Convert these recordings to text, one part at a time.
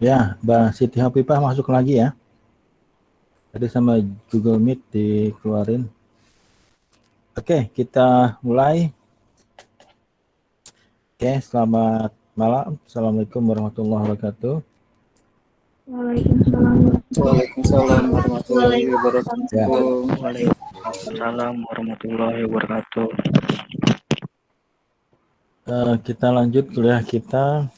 Ya, Mbak Siti Hafifah masuk lagi ya. Tadi sama Google Meet dikeluarin. Oke, kita mulai. Oke, selamat malam. Assalamualaikum warahmatullahi wabarakatuh. Waalaikumsalam Waalaikumsalam warahmatullahi Ya, wabarakatuh. Waalaikumsalam warahmatullahi wabarakatuh. kita lanjut kuliah kita.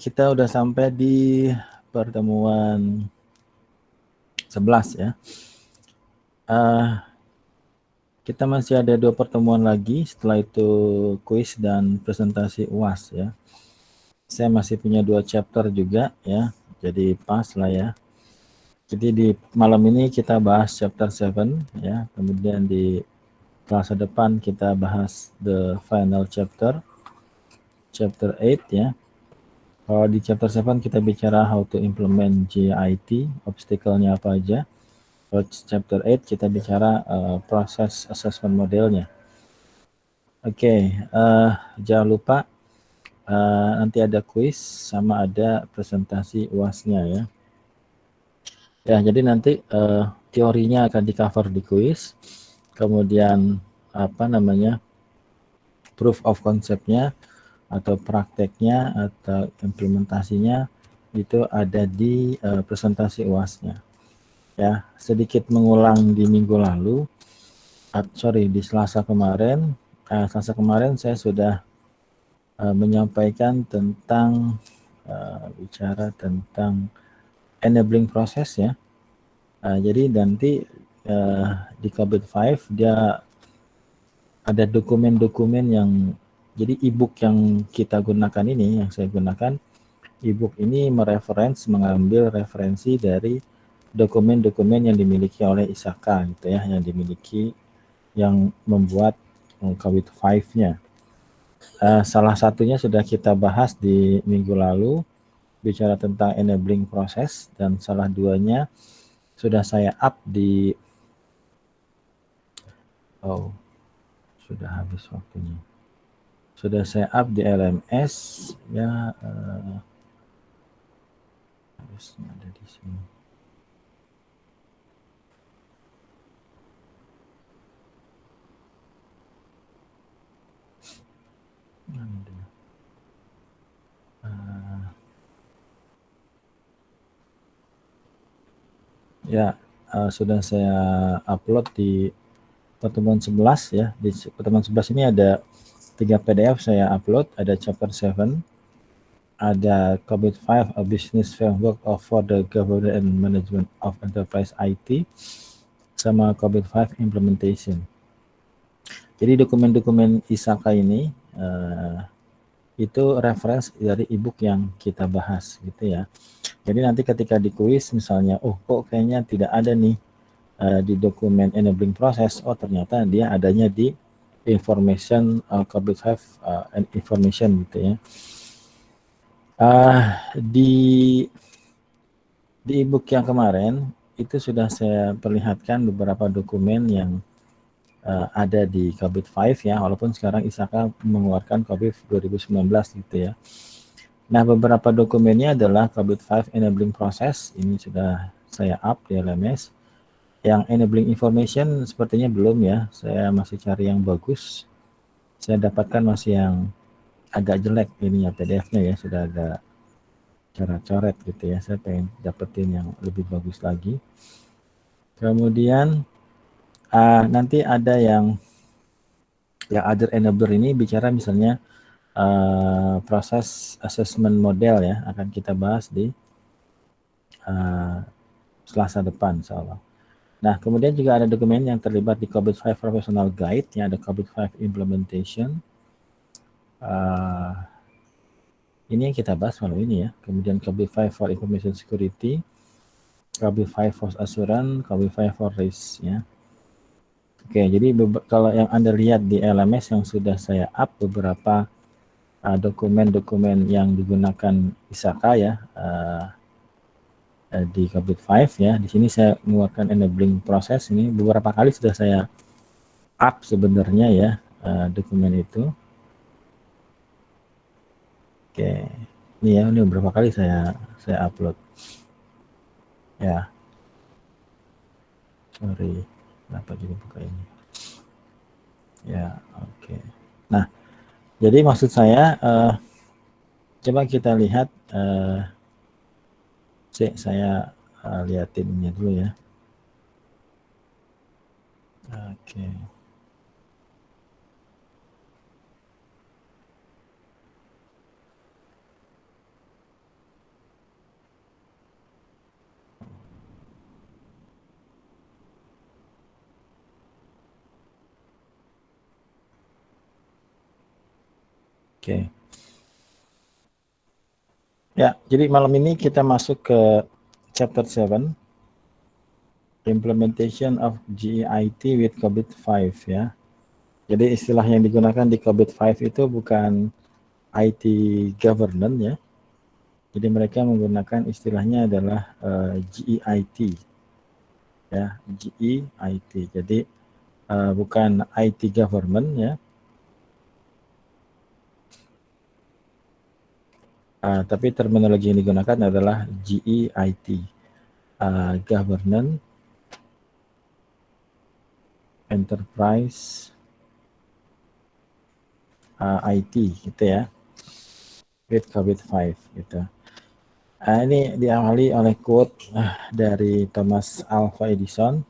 Kita udah sampai di pertemuan 11 ya. Kita masih ada 2 pertemuan lagi. Setelah itu kuis dan presentasi UAS ya. Saya masih punya 2 chapter juga ya. Jadi pas lah ya. Jadi di malam ini kita bahas chapter 7 ya. Kemudian di kelas depan kita bahas the final chapter 8 ya. Kalau di chapter 7 kita bicara how to implement JIT, obstacle-nya apa aja. Kalau chapter 8 kita bicara proses assessment modelnya. Oke, jangan lupa nanti ada quiz sama ada presentasi UAS-nya ya. Ya, jadi nanti teorinya akan di-cover di quiz. Kemudian proof of concept-nya atau prakteknya atau implementasinya itu ada di presentasi UAS-nya. Ya, sedikit mengulang di minggu lalu, di Selasa kemarin. Selasa kemarin saya sudah menyampaikan tentang bicara tentang enabling proses ya. Jadi nanti di Kabit 5 dia ada dokumen-dokumen yang jadi e-book yang kita gunakan ini, yang saya gunakan, e-book ini mengambil referensi dari dokumen-dokumen yang dimiliki oleh ISAKA gitu ya, yang membuat Kabit 5-nya. Salah satunya sudah kita bahas di minggu lalu, bicara tentang enabling proses, dan salah duanya sudah saya up di sudah habis waktunya. Sudah saya up di LMS ya, harusnya ada di sini. Ya, sudah saya upload di pertemuan 11 ya. Di pertemuan 11 ini ada 3 PDF saya upload, ada chapter 7, ada Kabit 5, a business framework for the governance and management of enterprise IT, sama Kabit 5 implementation. Jadi dokumen-dokumen ISAKA ini itu reference dari e-book yang kita bahas gitu ya. Jadi nanti ketika di kuis misalnya, kok kayaknya tidak ada nih di dokumen enabling process, ternyata dia adanya di information Kabit 5 and information gitu ya. Di e-book yang kemarin itu sudah saya perlihatkan beberapa dokumen yang ada di Kabit 5 ya, walaupun sekarang ISAKA mengeluarkan Kabit 2019 gitu ya. Nah, beberapa dokumennya adalah Kabit 5 enabling process, ini sudah saya up di LMS. Yang enabling information sepertinya belum ya, saya masih cari yang bagus. Saya dapatkan masih yang agak jelek ini ya, PDF-nya ya, sudah agak coret-coret gitu ya. Saya pengen dapetin yang lebih bagus lagi. Kemudian nanti ada yang other enabler ini bicara misalnya proses assessment model ya, akan kita bahas di Selasa depan insyaallah. Nah, kemudian juga ada dokumen yang terlibat di Kabit 5 Professional Guide, yang ada Kabit 5 Implementation. Ini yang kita bahas malam ini ya. Kemudian Kabit 5 for Information Security, Kabit 5 for Assurance, Kabit 5 for Risk ya. Oke, jadi kalau yang Anda lihat di LMS yang sudah saya up beberapa dokumen-dokumen yang digunakan ISAKA ya, di Kabit 5 ya. Di sini saya mengeluarkan enabling proses, ini beberapa kali sudah saya up sebenarnya ya dokumen itu. Oke. Ini ya, ini beberapa kali saya upload. Ya. Sorry. Kenapa jadi buka ini? Ya, oke. Nah, jadi maksud saya coba kita lihat saya liatin ini dulu ya. Oke. Oke. Ya, jadi malam ini kita masuk ke chapter 7, Implementation of GEIT with COVID-5 ya. Jadi istilah yang digunakan di COVID-5 itu bukan IT governance ya. Jadi mereka menggunakan istilahnya adalah GEIT ya, GEIT. Jadi bukan IT government ya. Tapi terminologi yang digunakan adalah GEIT, Governance, Enterprise, IT gitu ya, with COVID-5 gitu. Ini diawali oleh quote dari Thomas Alva Edison.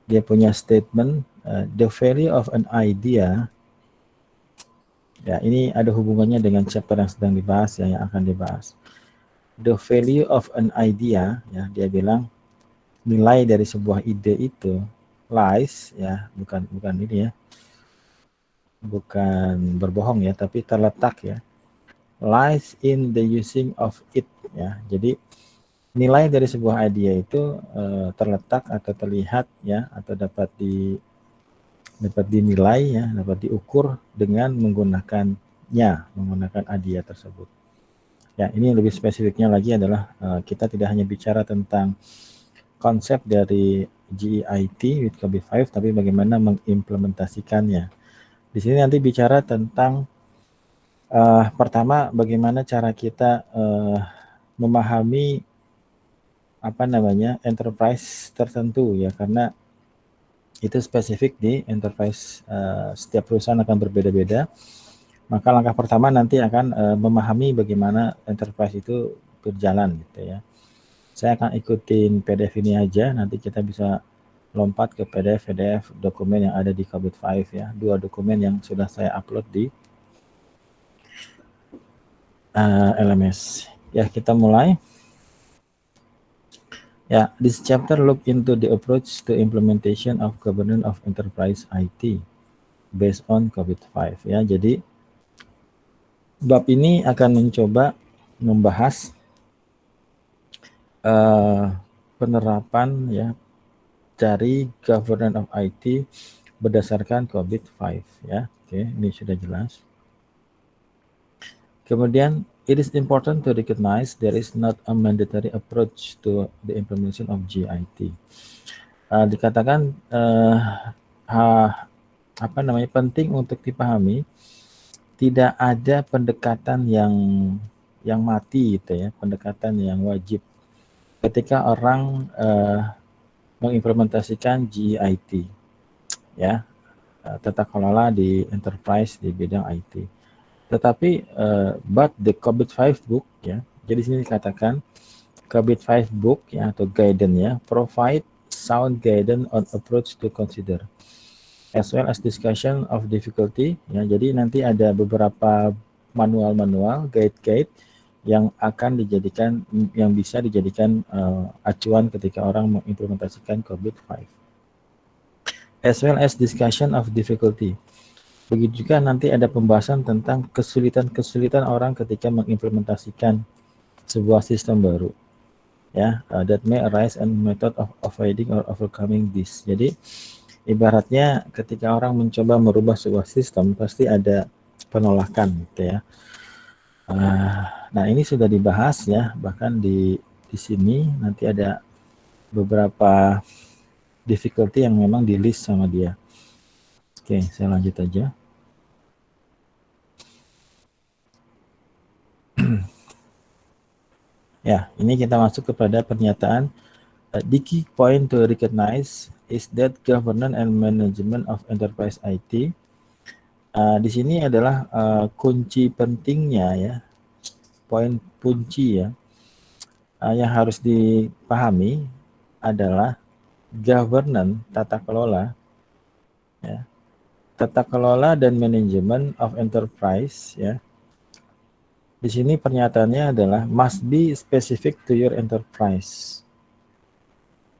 Dia punya statement, the value of an idea. Ya, ini ada hubungannya dengan chapter yang sedang dibahas ya, yang akan dibahas. The value of an idea, ya, dia bilang nilai dari sebuah ide itu lies, ya, bukan ini ya, bukan berbohong ya, tapi terletak ya, lies in the using of it ya. Jadi nilai dari sebuah ide itu terletak atau terlihat ya, atau dapat dinilai ya, dapat diukur dengan menggunakan idea tersebut. Ya, ini lebih spesifiknya lagi adalah kita tidak hanya bicara tentang konsep dari GEIT with COVID-5, tapi bagaimana mengimplementasikannya. Di sini nanti bicara tentang pertama bagaimana cara kita memahami enterprise tertentu ya, karena itu spesifik di enterprise, setiap perusahaan akan berbeda-beda. Maka langkah pertama nanti akan memahami bagaimana enterprise itu berjalan gitu ya. Saya akan ikutin PDF ini aja, nanti kita bisa lompat ke PDF dokumen yang ada di COVID-5 ya, 2 dokumen yang sudah saya upload di LMS. Ya, kita mulai. Ya, this chapter look into the approach to implementation of governance of enterprise IT based on COVID-5 ya. Jadi bab ini akan mencoba membahas penerapan ya dari governance of IT berdasarkan COVID-5 ya. Oke, ini sudah jelas. Kemudian it is important to recognize there is not a mandatory approach to the implementation of GIT. Dikatakan penting untuk dipahami, tidak ada pendekatan yang mati gitu ya, pendekatan yang wajib ketika orang mengimplementasikan GIT ya, tata kelola di enterprise di bidang IT. Tetapi but the COVID-5 book ya, jadi sini dikatakan COVID-5 book ya, atau guidance ya, provide sound guidance on approach to consider as well as discussion of difficulty ya. Jadi nanti ada beberapa manual guide yang akan dijadikan, yang bisa dijadikan acuan ketika orang mengimplementasikan COVID-5 as well as discussion of difficulty. Begitu juga nanti ada pembahasan tentang kesulitan orang ketika mengimplementasikan sebuah sistem baru ya, that may arise and method of avoiding or overcoming this. Jadi ibaratnya ketika orang mencoba merubah sebuah sistem pasti ada penolakan gitu ya. Nah, ini sudah dibahas ya, bahkan di sini nanti ada beberapa difficulty yang memang di list sama dia. Oke, saya lanjut aja. Ya, ini kita masuk kepada pernyataan the key point to recognize is that governance and management of enterprise IT. Di sini adalah kunci pentingnya ya, poin kunci ya, yang harus dipahami adalah governance, tata kelola, ya, tata kelola dan manajemen of enterprise ya. Di sini pernyataannya adalah must be specific to your enterprise.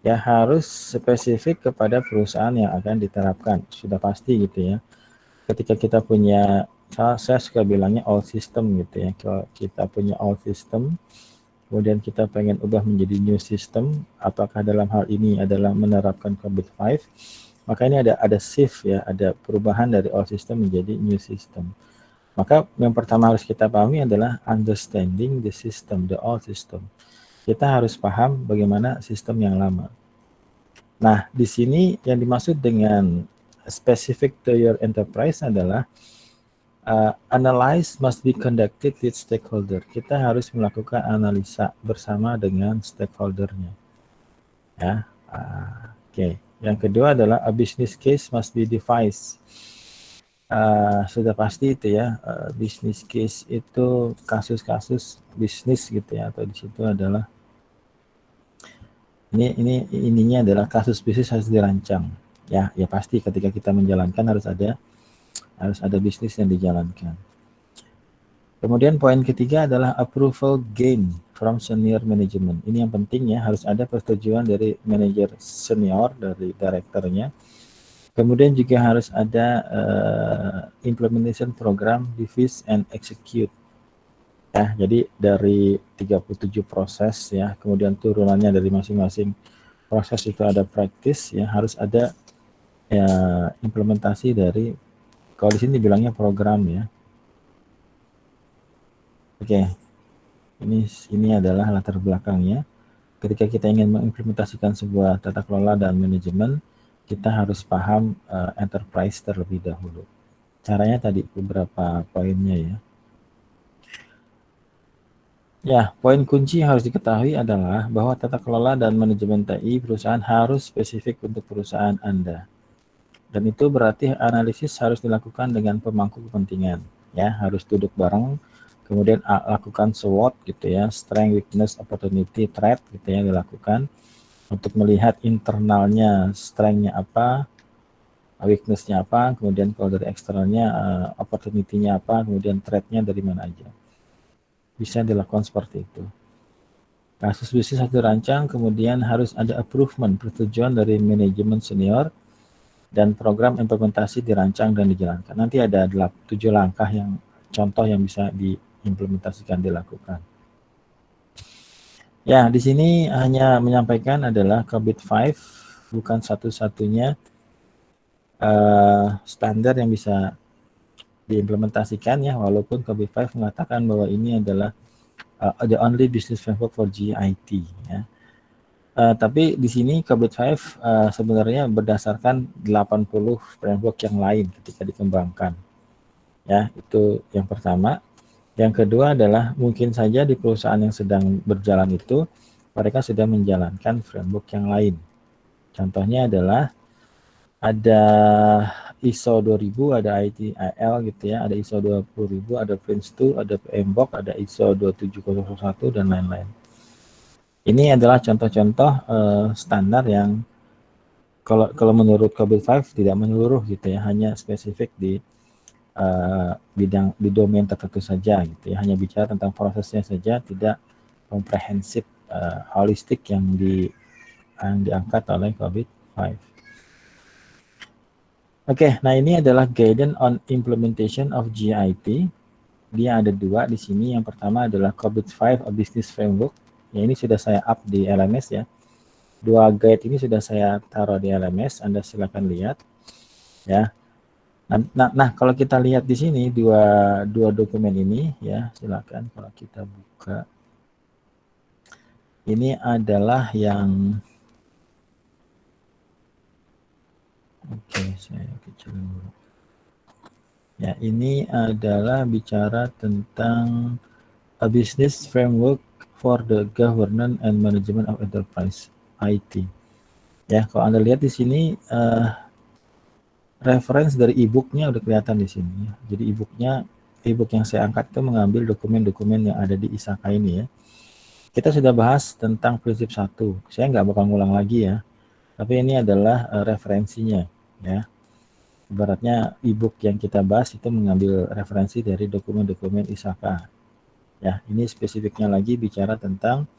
Ya, harus spesifik kepada perusahaan yang akan diterapkan. Sudah pasti gitu ya. Ketika kita punya, saya suka bilangnya all system gitu ya. Kalau kita punya all system, kemudian kita pengen ubah menjadi new system, apakah dalam hal ini adalah menerapkan COVID-5, maka ini ada shift ya, ada perubahan dari all system menjadi new system. Maka yang pertama harus kita pahami adalah understanding the system, the old system. Kita harus paham bagaimana sistem yang lama. Nah, di sini yang dimaksud dengan specific to your enterprise adalah analyze must be conducted with stakeholder. Kita harus melakukan analisa bersama dengan stakeholdernya. Ya, oke. Yang kedua adalah a business case must be devised. Sudah pasti itu ya, business case itu kasus-kasus bisnis gitu ya, atau di situ adalah ininya adalah kasus bisnis harus dirancang ya pasti ketika kita menjalankan harus ada bisnis yang dijalankan. Kemudian poin ketiga adalah approval gain from senior management. Ini yang penting ya, harus ada persetujuan dari manajer senior, dari direkturnya. Kemudian juga harus ada implementation program, devise and execute. Ya, jadi dari 37 proses ya, kemudian turunannya dari masing-masing proses itu ada practice ya, harus ada ya, implementasi dari, kalau di sini dibilangnya program ya. Oke. Ini adalah latar belakangnya. Ketika kita ingin mengimplementasikan sebuah tata kelola dan manajemen, kita harus paham enterprise terlebih dahulu. Caranya tadi beberapa poinnya ya. Ya, poin kunci yang harus diketahui adalah bahwa tata kelola dan manajemen TI perusahaan harus spesifik untuk perusahaan Anda. Dan itu berarti analisis harus dilakukan dengan pemangku kepentingan. Ya, harus duduk bareng, kemudian lakukan SWOT gitu ya, strength, weakness, opportunity, threat gitu ya, dilakukan untuk melihat internalnya strength-nya apa, weakness-nya apa, kemudian kalau dari eksternalnya opportunity-nya apa, kemudian threat-nya dari mana aja. Bisa dilakukan seperti itu. Kasus bisnis harus dirancang, kemudian harus ada approval, persetujuan dari manajemen senior, dan program implementasi dirancang dan dijalankan. Nanti ada 7 langkah yang contoh yang bisa diimplementasikan, dilakukan. Ya, di sini hanya menyampaikan adalah COVID-5 bukan satu-satunya standar yang bisa diimplementasikan ya, walaupun COVID-5 mengatakan bahwa ini adalah the only business framework for GIT ya. Tapi di sini COVID-5 sebenarnya berdasarkan 80 framework yang lain ketika dikembangkan. Ya, itu yang pertama. Yang kedua adalah mungkin saja di perusahaan yang sedang berjalan itu mereka sudah menjalankan framework yang lain. Contohnya adalah ada ISO 2000, ada ITIL gitu ya, ada ISO 20000, ada Prince2, ada PMBOK, ada ISO 27001 dan lain-lain. Ini adalah contoh-contoh standar yang kalau menurut COVID-5 tidak menyeluruh gitu ya, hanya spesifik di bidang, di domain tertentu saja gitu ya, hanya bicara tentang prosesnya saja, tidak komprehensif, holistik yang diangkat oleh COVID-5. Oke, nah ini adalah guidance on implementation of GIT. Dia ada 2 di sini. Yang pertama adalah COVID-5 a business framework. Ya, ini sudah saya up di LMS ya. 2 guide ini sudah saya taruh di LMS. Anda silakan lihat ya. Nah, kalau kita lihat di sini dua dokumen ini ya, silakan kalau kita buka. Ini adalah yang saya kecilin dulu. Ya, ini adalah bicara tentang a business framework for the Governance and Management of Enterprise IT. Ya, kalau Anda lihat di sini reference dari e-booknya udah kelihatan di sini ya. Jadi e-book yang saya angkat itu mengambil dokumen-dokumen yang ada di ISAKA ini ya. Kita sudah bahas tentang prinsip 1. Saya nggak bakal ngulang lagi ya. Tapi ini adalah referensinya ya. Ibaratnya e-book yang kita bahas itu mengambil referensi dari dokumen-dokumen ISAKA. Ya, ini spesifiknya lagi bicara tentang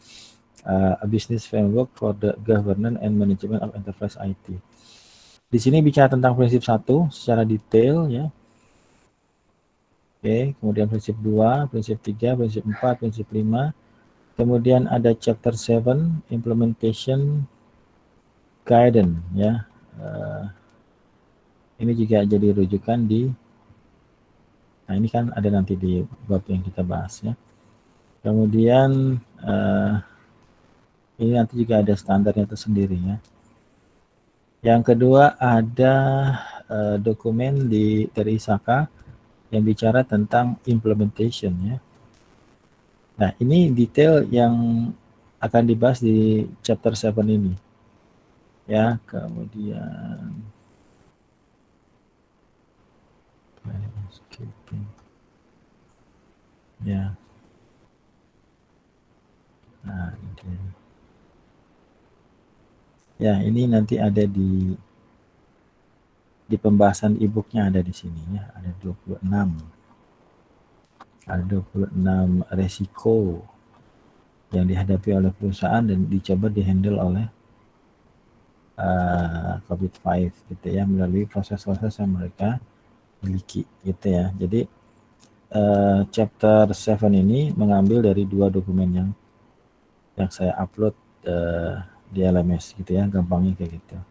a business framework for the governance and management of enterprise IT. Di sini bicara tentang prinsip 1 secara detail ya. Oke, kemudian prinsip 2, prinsip 3, prinsip 4, prinsip 5. Kemudian ada chapter 7 implementation guidance ya. Ini juga jadi rujukan di ini kan ada nanti di bab yang kita bahas ya. Kemudian ini nanti juga ada standarnya tersendiri ya. Yang kedua ada dokumen dari ISAKA yang bicara tentang implementation ya. Nah, ini detail yang akan dibahas di chapter 7 ini. Ya, kemudian ya. Nah, ini. Ya, ini nanti ada di pembahasan e-booknya ada di sini ya, ada 26. Ada 26 resiko yang dihadapi oleh perusahaan dan dicoba dihandle oleh COVID-5 gitu ya, melalui proses-proses yang mereka miliki gitu ya. Jadi chapter 7 ini mengambil dari 2 dokumen yang saya upload di LMS gitu ya, gampangnya kayak gitu.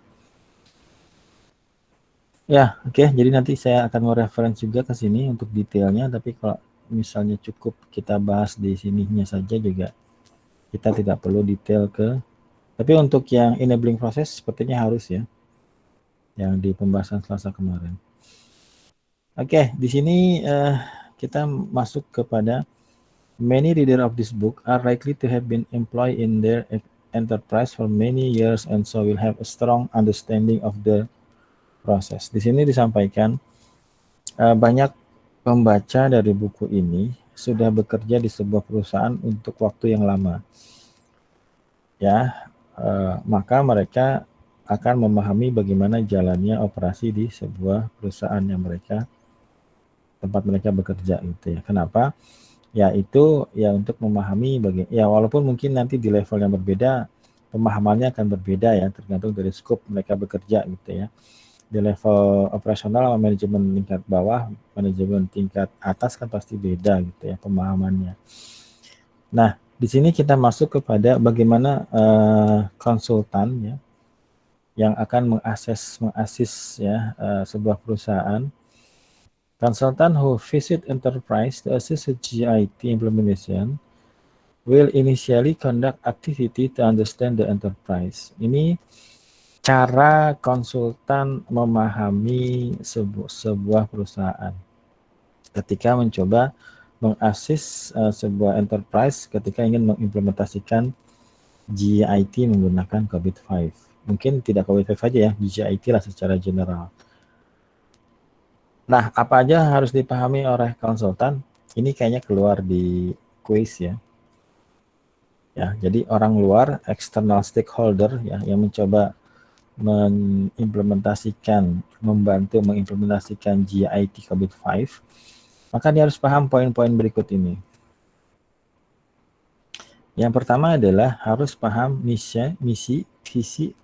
Ya, oke. Jadi nanti saya akan mau reference juga ke sini untuk detailnya, tapi kalau misalnya cukup kita bahas di sininya saja juga kita tidak perlu detail tapi untuk yang enabling proses sepertinya harus ya, yang di pembahasan Selasa kemarin. Oke, di sini kita masuk kepada many reader of this book are likely to have been employed in their enterprise for many years and so will have a strong understanding of the process. Di sini disampaikan banyak pembaca dari buku ini sudah bekerja di sebuah perusahaan untuk waktu yang lama. Ya, maka mereka akan memahami bagaimana jalannya operasi di sebuah perusahaan yang tempat mereka bekerja gitu ya. Kenapa? Ya itu ya untuk memahami walaupun mungkin nanti di level yang berbeda pemahamannya akan berbeda ya, tergantung dari scope mereka bekerja gitu ya. Di level operasional sama manajemen tingkat bawah, manajemen tingkat atas kan pasti beda gitu ya pemahamannya. Nah, di sini kita masuk kepada bagaimana konsultan ya yang akan mengasis ya sebuah perusahaan. Consultant who visit enterprise to assist the GIT implementation will initially conduct activity to understand the enterprise. Ini cara konsultan memahami sebuah perusahaan ketika mencoba mengasis sebuah enterprise ketika ingin mengimplementasikan GIT menggunakan COVID-5. Mungkin tidak COVID-5 aja ya, GIT lah secara general. Nah, apa aja harus dipahami oleh konsultan? Ini kayaknya keluar di quiz ya. Ya, jadi orang luar, external stakeholder ya yang mencoba membantu mengimplementasikan GIT COVID-5, maka dia harus paham poin-poin berikut ini. Yang pertama adalah harus paham misi, visi,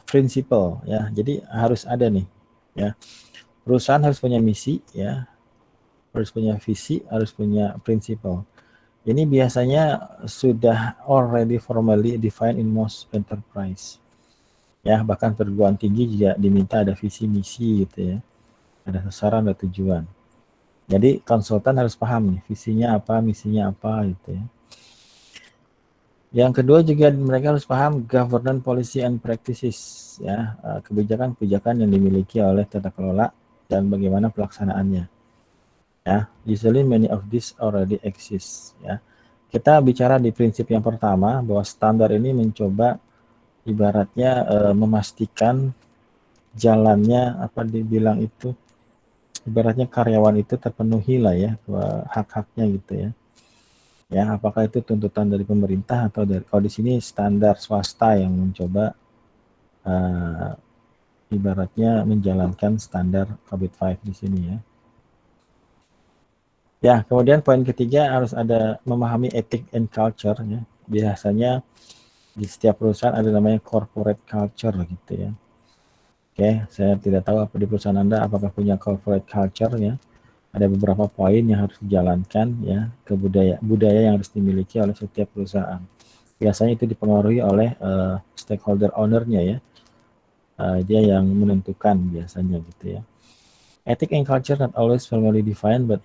prinsipal ya. Jadi harus ada nih ya. Perusahaan harus punya misi ya. Harus punya visi, harus punya prinsipal. Ini biasanya sudah already formally defined in most enterprise. Ya, bahkan perguruan tinggi juga diminta ada visi misi gitu ya. Ada sasaran, ada tujuan. Jadi konsultan harus paham nih visinya apa, misinya apa gitu ya. Yang kedua juga mereka harus paham governance policy and practices ya, kebijakan-kebijakan yang dimiliki oleh tata kelola dan bagaimana pelaksanaannya. Ya, usually many of these already exist ya. kita bicara di prinsip yang pertama bahwa standar ini mencoba ibaratnya memastikan jalannya apa dibilang itu ibaratnya karyawan itu terpenuhi lah ya hak-haknya gitu ya. Ya, apakah itu tuntutan dari pemerintah atau dari kalau di sini standar swasta yang mencoba ibaratnya menjalankan standar COVID-5 di sini ya. Ya, kemudian poin ketiga harus ada memahami ethic and culture ya. Biasanya di setiap perusahaan ada namanya corporate culture gitu ya. Oke, saya tidak tahu apa di perusahaan Anda apakah punya corporate culture ya. Ada beberapa poin yang harus dijalankan ya, budaya yang harus dimiliki oleh setiap perusahaan. Biasanya itu dipengaruhi oleh stakeholder owner-nya ya. Dia yang menentukan biasanya gitu ya. Ethic and culture not always formally defined, but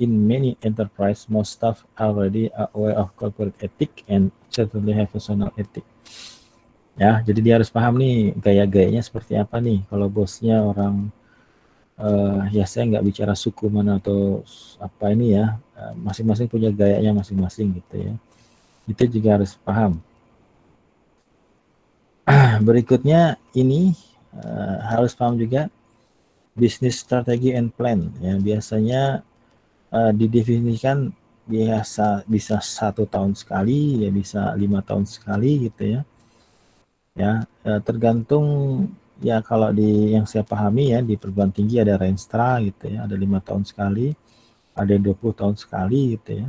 in many enterprise, most staff already are aware of corporate ethic and certainly have personal ethic. Ya, jadi dia harus paham nih gaya-gayanya seperti apa nih. Kalau bosnya orang, ya saya nggak bicara suku mana atau apa ini ya, masing-masing punya gayanya masing-masing gitu ya. Itu juga harus paham. Berikutnya ini harus paham juga business strategy and plan ya, biasanya didefinisikan bisa 1 tahun sekali ya, bisa 5 tahun sekali gitu ya, tergantung ya. Kalau di yang saya pahami ya di perguruan tinggi ada Renstra gitu ya, ada 5 tahun sekali, ada 20 tahun sekali gitu ya.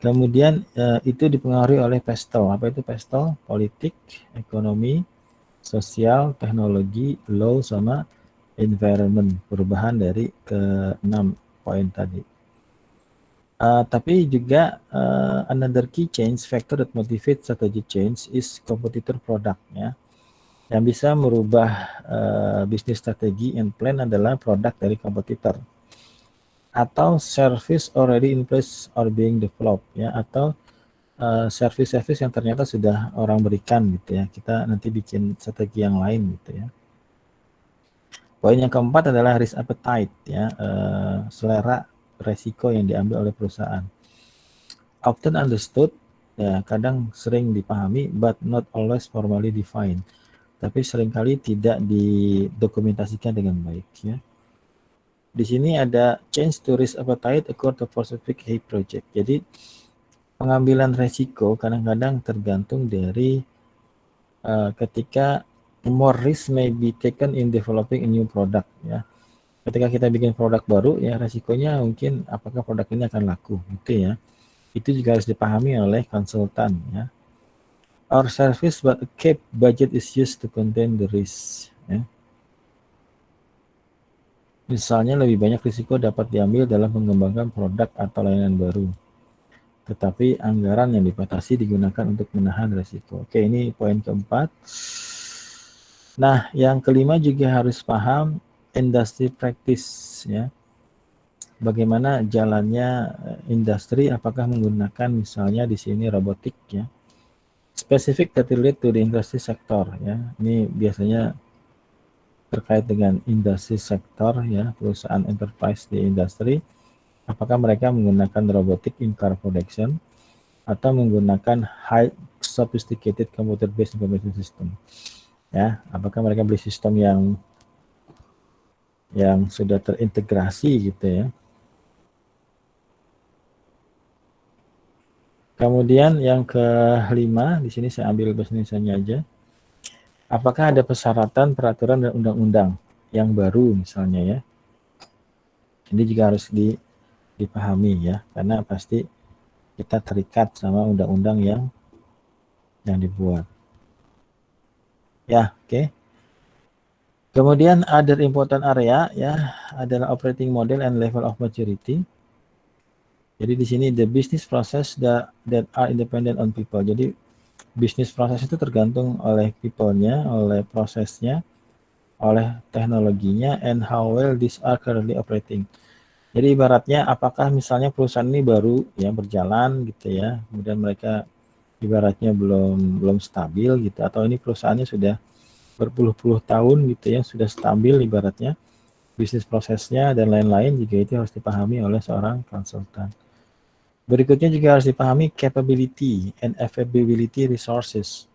Kemudian itu dipengaruhi oleh PESTEL. Apa itu PESTEL? Politik, ekonomi, sosial, teknologi, law, sama environment, perubahan dari ke-6 poin tadi. Tapi juga another key change factor that motivates strategy change is competitor product ya. Yang bisa merubah bisnis strategi and plan adalah produk dari kompetitor atau service already in place or being developed ya, atau service-service yang ternyata sudah orang berikan gitu ya. Kita nanti bikin strategi yang lain gitu ya. Poin yang keempat adalah risk appetite ya, selera resiko yang diambil oleh perusahaan. Often understood ya, kadang sering dipahami but not always formally defined. Tapi seringkali tidak didokumentasikan dengan baik ya. Di sini ada change to risk appetite according to specific HI project. Jadi pengambilan resiko kadang-kadang tergantung dari ketika more risk may be taken in developing a new product ya. Ketika kita bikin produk baru ya, resikonya mungkin apakah produk ini akan laku gitu ya. Itu juga harus dipahami oleh konsultan ya. Our service but a capped budget is used to contain the risk ya. Misalnya lebih banyak risiko dapat diambil dalam mengembangkan produk atau layanan baru, tetapi anggaran yang dibatasi digunakan untuk menahan risiko. Oke, ini poin keempat. Nah, yang kelima juga harus paham industry practice ya. Bagaimana jalannya industri, apakah menggunakan misalnya di sini robotik ya. Specific that relate to the industry sector ya. Ini biasanya terkait dengan industri sektor ya, perusahaan enterprise di industri. Apakah mereka menggunakan robotik in car production atau menggunakan high sophisticated computer based information system. Ya, apakah mereka beli sistem yang sudah terintegrasi gitu ya. Kemudian yang kelima, di sini saya ambil bahasa Indonesianya aja. Apakah ada persyaratan, peraturan, dan undang-undang yang baru misalnya ya. Ini juga harus dipahami ya, karena pasti kita terikat sama undang-undang yang dibuat. Ya, oke. Kemudian other important area ya adalah operating model and level of maturity. Jadi di sini the business process that are independent on people. Jadi bisnis proses itu tergantung oleh people-nya, oleh prosesnya, oleh teknologinya, and how well these are currently operating. Jadi ibaratnya apakah misalnya perusahaan ini baru ya berjalan gitu ya, kemudian mereka ibaratnya belum stabil gitu, atau ini perusahaannya sudah berpuluh-puluh tahun gitu ya, sudah stabil ibaratnya bisnis prosesnya dan lain-lain, juga itu harus dipahami oleh seorang konsultan. Berikutnya juga harus dipahami capability and availability resources.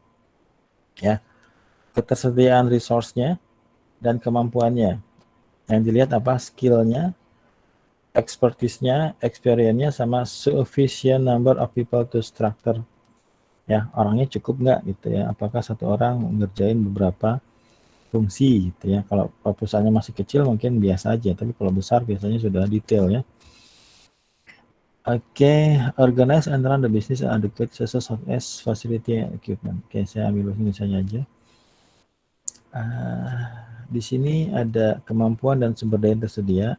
Ya, ketersediaan resource-nya dan kemampuannya. Yang dilihat apa? Skill-nya, expertise-nya, experience-nya, sama sufficient number of people to structure. Ya, orangnya cukup nggak gitu ya? Apakah satu orang ngerjain beberapa fungsi gitu ya? Kalau perusahaannya masih kecil mungkin biasa aja, tapi kalau besar biasanya sudah detail ya. Oke, organize and run the business and adequate resources as facility and equipment. Oke, saya ambil bahasa Indonesia aja. Di sini ada kemampuan dan sumber daya tersedia.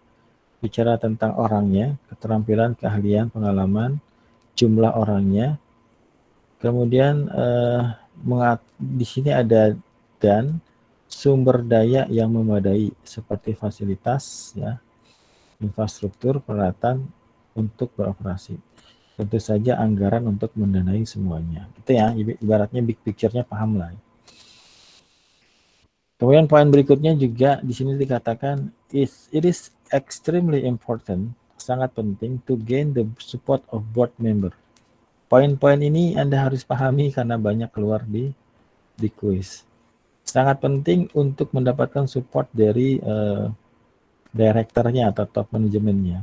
Bicara tentang orangnya, keterampilan, keahlian, pengalaman, jumlah orangnya. Kemudian di sini ada dan sumber daya yang memadai seperti fasilitas, ya, infrastruktur, peralatan untuk beroperasi. Tentu saja anggaran untuk mendanai semuanya. Itu ya, ibaratnya big picture-nya paham lah. Kemudian poin berikutnya juga di sini dikatakan it is extremely important, sangat penting to gain the support of board member. Poin-poin ini Anda harus pahami karena banyak keluar di kuis. Sangat penting untuk mendapatkan support dari direkturnya atau top manajemennya.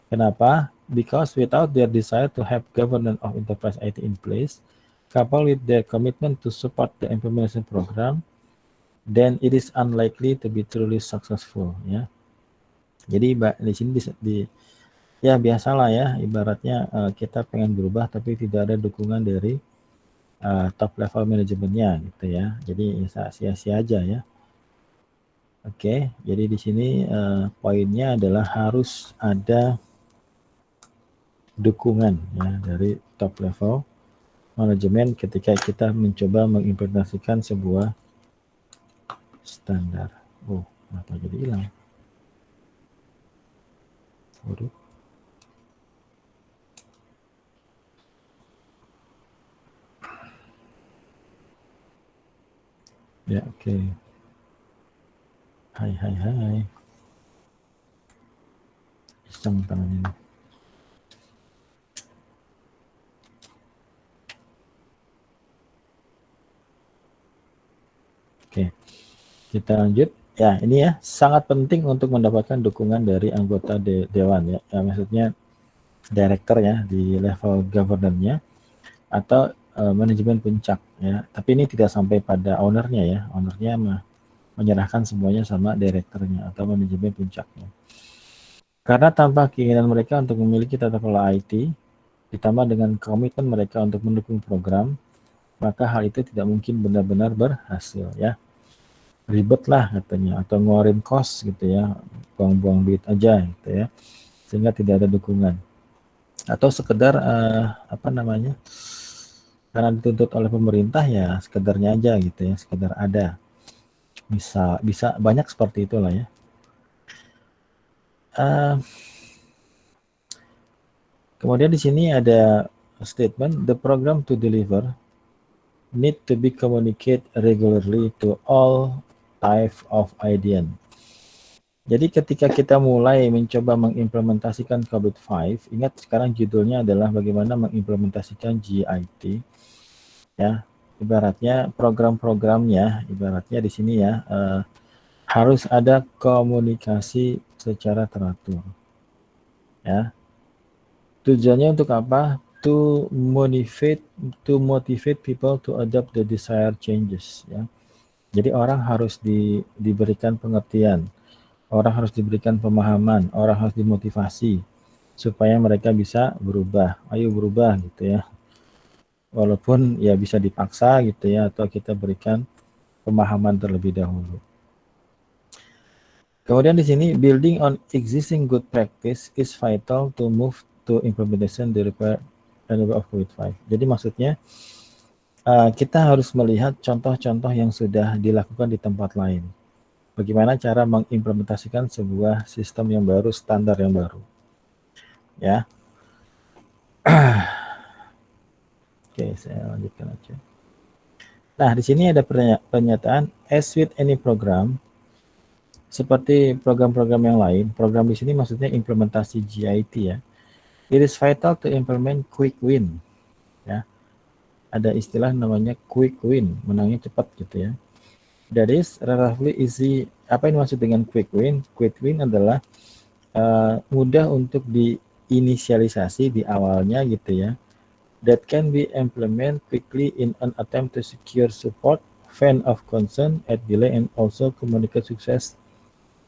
Kenapa? Because without their desire to have governance of enterprise IT in place, coupled with their commitment to support the implementation program, then it is unlikely to be truly successful. Ya, jadi di sini ya biasalah ya, ibaratnya kita pengen berubah tapi tidak ada dukungan dari top level manajemennya gitu ya. Jadi sia-sia aja ya. Oke, jadi di sini poinnya adalah harus ada dukungan ya dari top level manajemen ketika kita mencoba mengimplementasikan sebuah standar. Oh, kenapa jadi hilang? Waduh. Ya, oke. Hai. Iseng tangan ini. Oke, kita lanjut. Ya, ini ya sangat penting untuk mendapatkan dukungan dari anggota dewan ya. Maksudnya director ya di level governor-nya atau manajemen puncak ya. Tapi ini tidak sampai pada ownernya ya. Ownernya menyerahkan semuanya sama direkturnya atau manajemen puncaknya. Karena tanpa keinginan mereka untuk memiliki tata kelola IT, ditambah dengan komitmen mereka untuk mendukung program, maka hal itu tidak mungkin benar-benar berhasil ya. Ribet lah katanya, atau ngeluarin cost gitu ya, buang-buang duit aja gitu ya, sehingga tidak ada dukungan. Atau sekedar karena dituntut oleh pemerintah ya sekedarnya aja gitu ya, sekedar ada. Bisa banyak seperti itulah ya. Kemudian di sini ada statement, the program to deliver need to be communicate regularly to all type of IDN. Jadi ketika kita mulai mencoba mengimplementasikan COVID 5, ingat sekarang judulnya adalah bagaimana mengimplementasikan GIT. Ya, ibaratnya program-programnya, ibaratnya di sini ya harus ada komunikasi secara teratur. Ya. Tujuannya untuk apa? To motivate people to adopt the desired changes. Ya. Jadi orang harus diberikan pengertian, orang harus diberikan pemahaman, orang harus dimotivasi supaya mereka bisa berubah. Ayo berubah gitu ya. Walaupun ya bisa dipaksa gitu ya, atau kita berikan pemahaman terlebih dahulu. Kemudian di sini building on existing good practice is vital to move to implementation the required of COVID-5. Jadi maksudnya kita harus melihat contoh-contoh yang sudah dilakukan di tempat lain. Bagaimana cara mengimplementasikan sebuah sistem yang baru, standar yang baru. Ya. Oke, saya lanjutkan aja. Nah, di sini ada pernyataan as with any program, seperti program-program yang lain. Program di sini maksudnya implementasi GIT ya. It is vital to implement quick win. Ya, ada istilah namanya quick win, menangnya cepat gitu ya. That is relatively easy. Apa yang dimaksud dengan quick win? Quick win adalah mudah untuk diinisialisasi di awalnya gitu ya. That can be implemented quickly in an attempt to secure support, fan of concern at delay, and also communicate success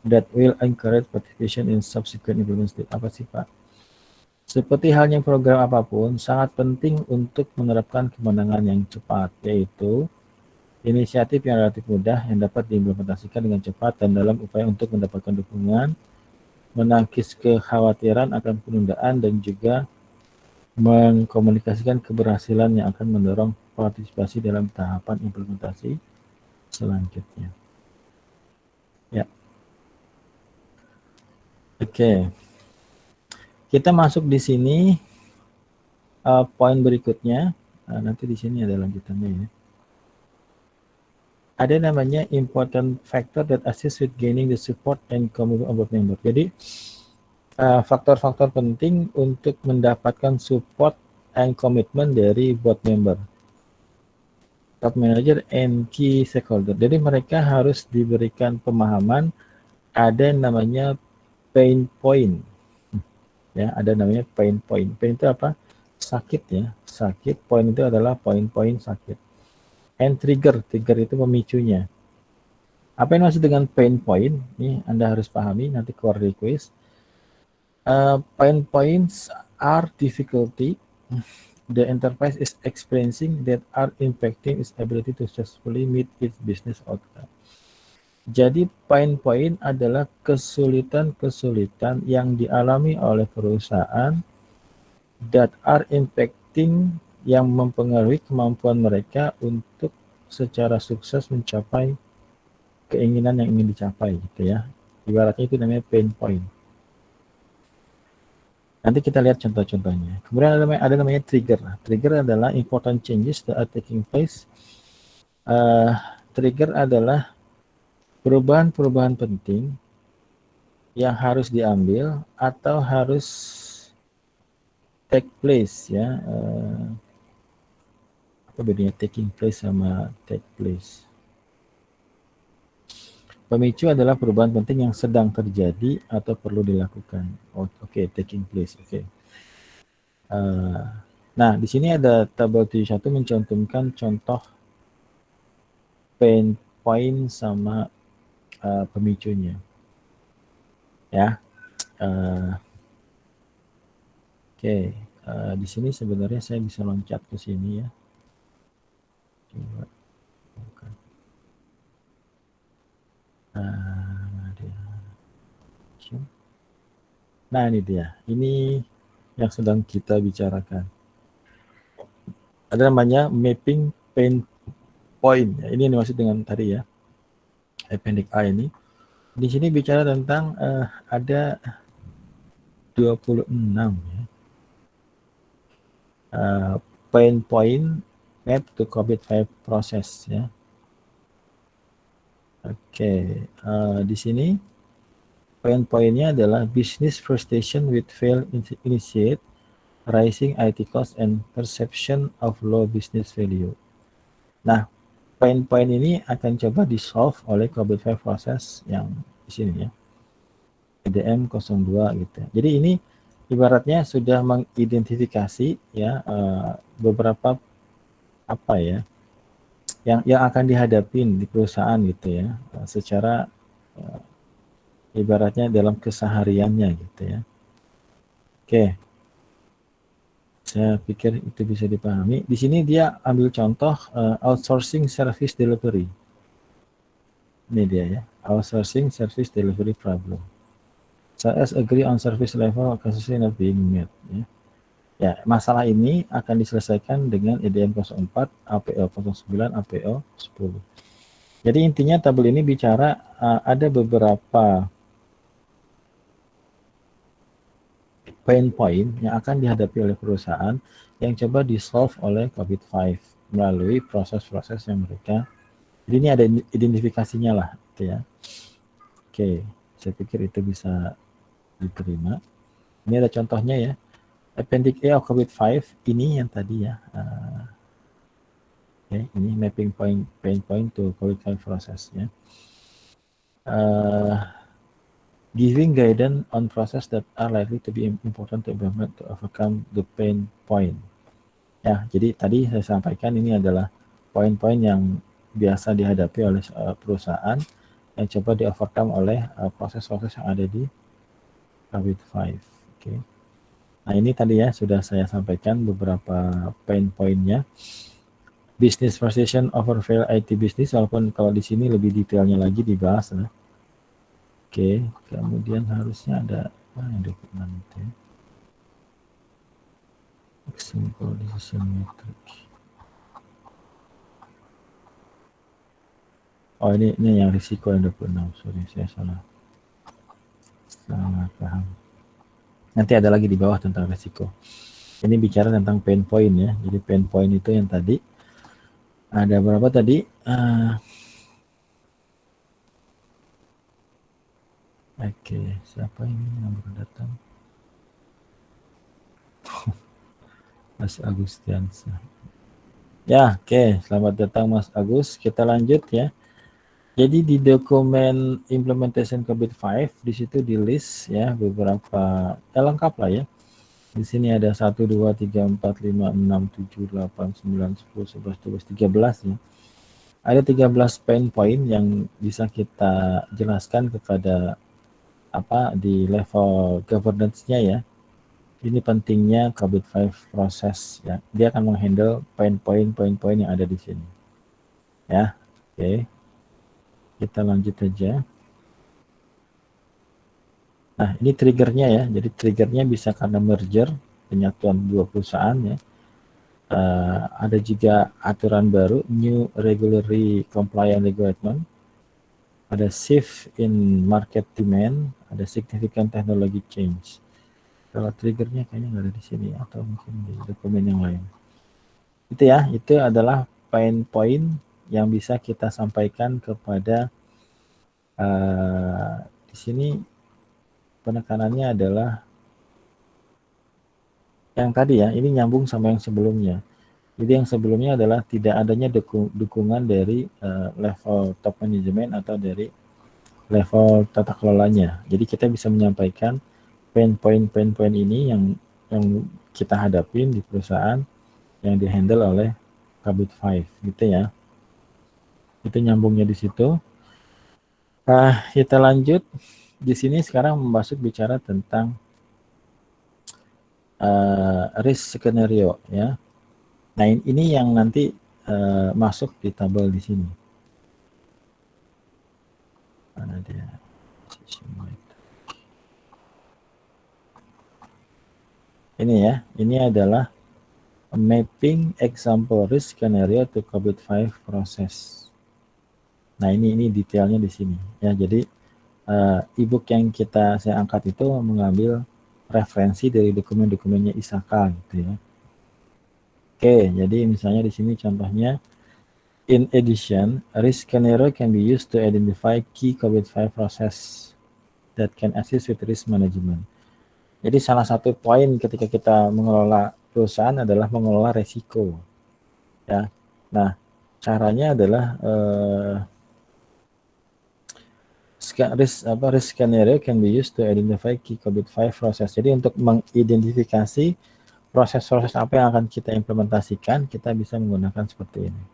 that will encourage participation in subsequent implementation. Apa sih Pak? Seperti halnya program apapun, sangat penting untuk menerapkan kemenangan yang cepat, yaitu inisiatif yang relatif mudah yang dapat diimplementasikan dengan cepat dan dalam upaya untuk mendapatkan dukungan, menangkis kekhawatiran akan penundaan, dan juga mengkomunikasikan keberhasilan yang akan mendorong partisipasi dalam tahapan implementasi selanjutnya. Ya. Oke. Kita masuk di sini poin berikutnya. Nanti di sini ada lanjutannya ya. Ada namanya important factor that assist with gaining the support and commitment of board member. Jadi faktor-faktor penting untuk mendapatkan support and commitment dari board member, top manager and key stakeholder. Jadi mereka harus diberikan pemahaman ada namanya pain point. Ya, ada namanya pain point. Pain itu apa? Sakit ya, sakit. Point itu adalah poin-poin sakit. And trigger itu pemicunya. Apa yang maksud dengan pain point? Ini Anda harus pahami, nanti keluar di quiz. Pain points are difficulty the enterprise is experiencing that are impacting its ability to successfully meet its business outcome. Jadi pain point adalah kesulitan-kesulitan yang dialami oleh perusahaan that are impacting, yang mempengaruhi kemampuan mereka untuk secara sukses mencapai keinginan yang ingin dicapai gitu ya. Ibaratnya itu namanya pain point. Nanti kita lihat contoh-contohnya. Kemudian ada namanya trigger. Trigger adalah important changes that are taking place. Trigger adalah perubahan-perubahan penting yang harus diambil atau harus take place ya. Apa bedanya taking place sama take place? Pemicu adalah perubahan penting yang sedang terjadi atau perlu dilakukan. Oke, taking place. Oke. Nah, di sini ada tabel 71 mencantumkan contoh pain point sama pemicunya. Ya. Oke. Di sini sebenarnya saya bisa loncat ke sini ya. Coba. Nah, ini dia. Ini yang sedang kita bicarakan. Ada namanya mapping pain point. Ini yang dimaksud dengan tadi ya. Appendix A ini. Di sini bicara tentang ada 26 ya. Pain point map to COVID-5 process ya. Oke, di sini poin-poinnya adalah business frustration with failed initiate, rising IT cost, and perception of low business value. Nah, poin-poin ini akan coba di-solve oleh COVID-5 process yang di sini ya. EDM 02 gitu. Jadi ini ibaratnya sudah mengidentifikasi ya beberapa apa ya yang akan dihadapin di perusahaan gitu ya, secara ibaratnya dalam kesehariannya gitu ya. Oke, saya pikir itu bisa dipahami. Di sini dia ambil contoh outsourcing service delivery. Ini dia ya, outsourcing service delivery problem. So as agree on service level consistently not being met. Ya, masalah ini akan diselesaikan dengan EDM 04, APO 09, APO 10. Jadi intinya tabel ini bicara ada beberapa pain point yang akan dihadapi oleh perusahaan yang coba di-solve oleh COVID-5 melalui proses-proses yang mereka. Jadi ini ada identifikasinya lah, gitu ya. Oke, saya pikir itu bisa diterima. Ini ada contohnya ya. Appendix A of COVID-5 ini yang tadi ya. Ini mapping pain point to COVID-5 process ya. Giving guidance on process that are likely to be important to implement to overcome the pain point. Ya, jadi tadi saya sampaikan ini adalah poin-poin yang biasa dihadapi oleh perusahaan yang coba di overcome oleh proses-proses yang ada di COVID-5. Oke. Nah, ini tadi ya sudah saya sampaikan beberapa pain point-nya. Business frustration over fail IT business, walaupun kalau di sini lebih detailnya lagi dibahas ya. Oke, kemudian harusnya ada dokumen itu ya. Simple decision metric. Oh, ini yang risiko yang 26. Sorry, saya salah paham. Nanti ada lagi di bawah tentang risiko. Ini bicara tentang pain point ya. Jadi pain point itu yang tadi ada berapa tadi? Oke, siapa ini yang baru datang? Mas Agustiansa. Ya, oke. Selamat datang Mas Agus. Kita lanjut ya. Jadi di dokumen implementation COVID-5 di situ di list ya beberapa lengkap lah ya. Di sini ada 1 2 3 4 5 6 7 8 9 10 11 12 13 ya. Ada 13 pain point yang bisa kita jelaskan kepada di level governance-nya ya. Ini pentingnya COVID-5 proses ya. Dia akan menghandle pain point yang ada di sini. Ya. Oke. Kita lanjut aja. Nah, ini triggernya ya. Jadi triggernya bisa karena merger, penyatuan dua perusahaan ya. Ada juga aturan baru, new regulatory compliant requirement. Ada shift in market demand, ada significant technology change. Kalau triggernya kayaknya nggak ada di sini atau mungkin di dokumen yang lain. Itu ya, itu adalah pain point yang bisa kita sampaikan kepada di sini penekanannya adalah yang tadi ya, ini nyambung sama yang sebelumnya. Jadi yang sebelumnya adalah tidak adanya dukungan dari level top management atau dari level tata kelolanya. Jadi kita bisa menyampaikan pain point ini yang kita hadapin di perusahaan yang dihandle oleh COVID-5 gitu ya. Itu nyambungnya di situ. Kita lanjut. Di sini sekarang masuk bicara tentang risk scenario ya. Nah, ini yang nanti masuk di tabel di sini. Mana dia? Ini ya, ini adalah mapping example risk scenario to COVID-5 process. Nah, ini detailnya di sini ya. Jadi e-book yang saya angkat itu mengambil referensi dari dokumen-dokumennya ISAKA gitu ya. Oke, jadi misalnya di sini contohnya, in addition, risk scenario can be used to identify key COVID-5 process that can assist with risk management. Jadi salah satu poin ketika kita mengelola perusahaan adalah mengelola resiko. Ya. Nah, caranya adalah risk scenario can be used to identify key COVID-5 process. Jadi untuk mengidentifikasi proses-proses apa yang akan kita implementasikan, kita bisa menggunakan seperti ini.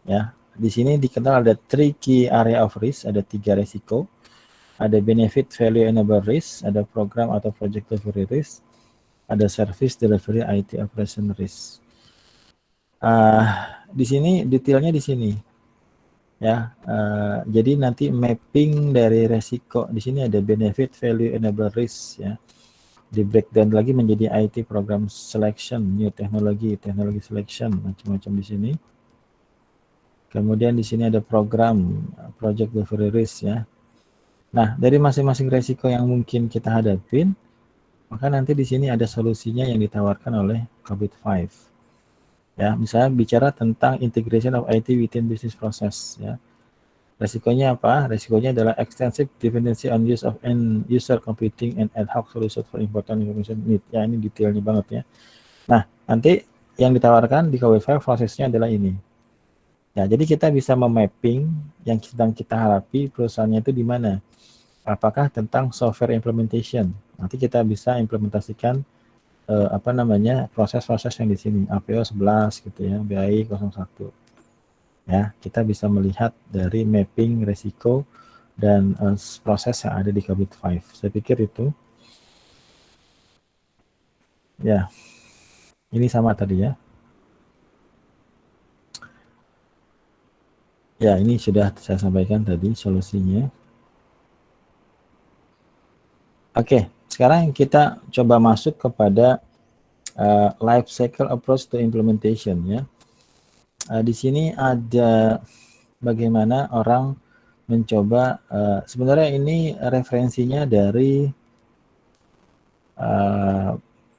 Ya, di sini dikenal ada 3 key area of risk, ada 3 resiko. Ada benefit value enable risk, ada program atau project delivery risk, ada service delivery IT operation risk. Di sini detailnya di sini. Ya, jadi nanti mapping dari resiko di sini ada benefit value enable risk ya. Di breakdown lagi menjadi IT program selection, new technology selection, macam-macam di sini. Kemudian di sini ada program project delivery risk ya. Nah, dari masing-masing resiko yang mungkin kita hadapin, maka nanti di sini ada solusinya yang ditawarkan oleh COVID-5. Ya, misalnya bicara tentang integration of IT within business process ya. Resikonya apa? Resikonya adalah extensive dependency on use of end user computing and ad hoc solution for important information need. Ya, ini detailnya banget ya. Nah, nanti yang ditawarkan di KW5 prosesnya adalah ini. Ya, jadi kita bisa memapping yang sedang kita hadapi perusahaannya itu di mana. Apakah tentang software implementation. Nanti kita bisa implementasikan proses-proses yang di sini APO 11 gitu ya, BI 01. Ya, kita bisa melihat dari mapping resiko dan proses yang ada di Kabit 5. Saya pikir itu. Ya, ini sama tadi ya. Ya, ini sudah saya sampaikan tadi solusinya. Oke, sekarang kita coba masuk kepada life cycle approach to implementation ya. Di sini ada bagaimana orang mencoba, sebenarnya ini referensinya dari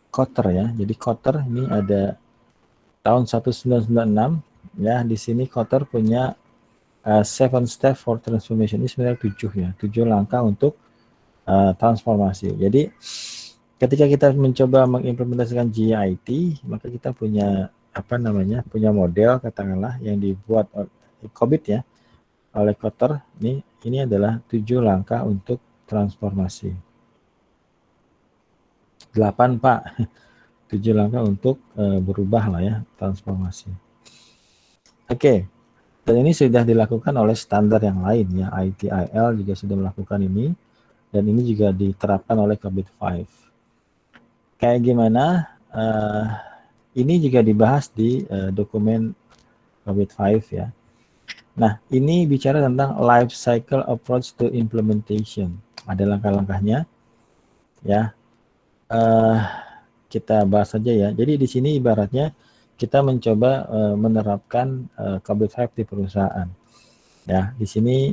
Kotter ya. Jadi Kotter ini ada tahun 1996 ya. Di sini Kotter punya 7 step for transformation. Ini sebenarnya 7 ya, 7 langkah untuk transformasi. Jadi ketika kita mencoba mengimplementasikan GIT, maka kita punya punya model katakanlah yang dibuat oleh COBIT ya, oleh Kotter. Ini adalah 7 langkah untuk transformasi. 8 Pak, 7 langkah untuk berubah lah ya, transformasi. Oke, dan ini sudah dilakukan oleh standar yang lain ya, ITIL juga sudah melakukan ini, dan ini juga diterapkan oleh Kabit 5. Kayak gimana? Ini juga dibahas di dokumen Kabit 5 ya. Nah, ini bicara tentang life cycle approach to implementation. Ada langkah-langkahnya ya. Kita bahas saja ya. Jadi di sini ibaratnya kita mencoba menerapkan Kabit 5 di perusahaan. Ya, di sini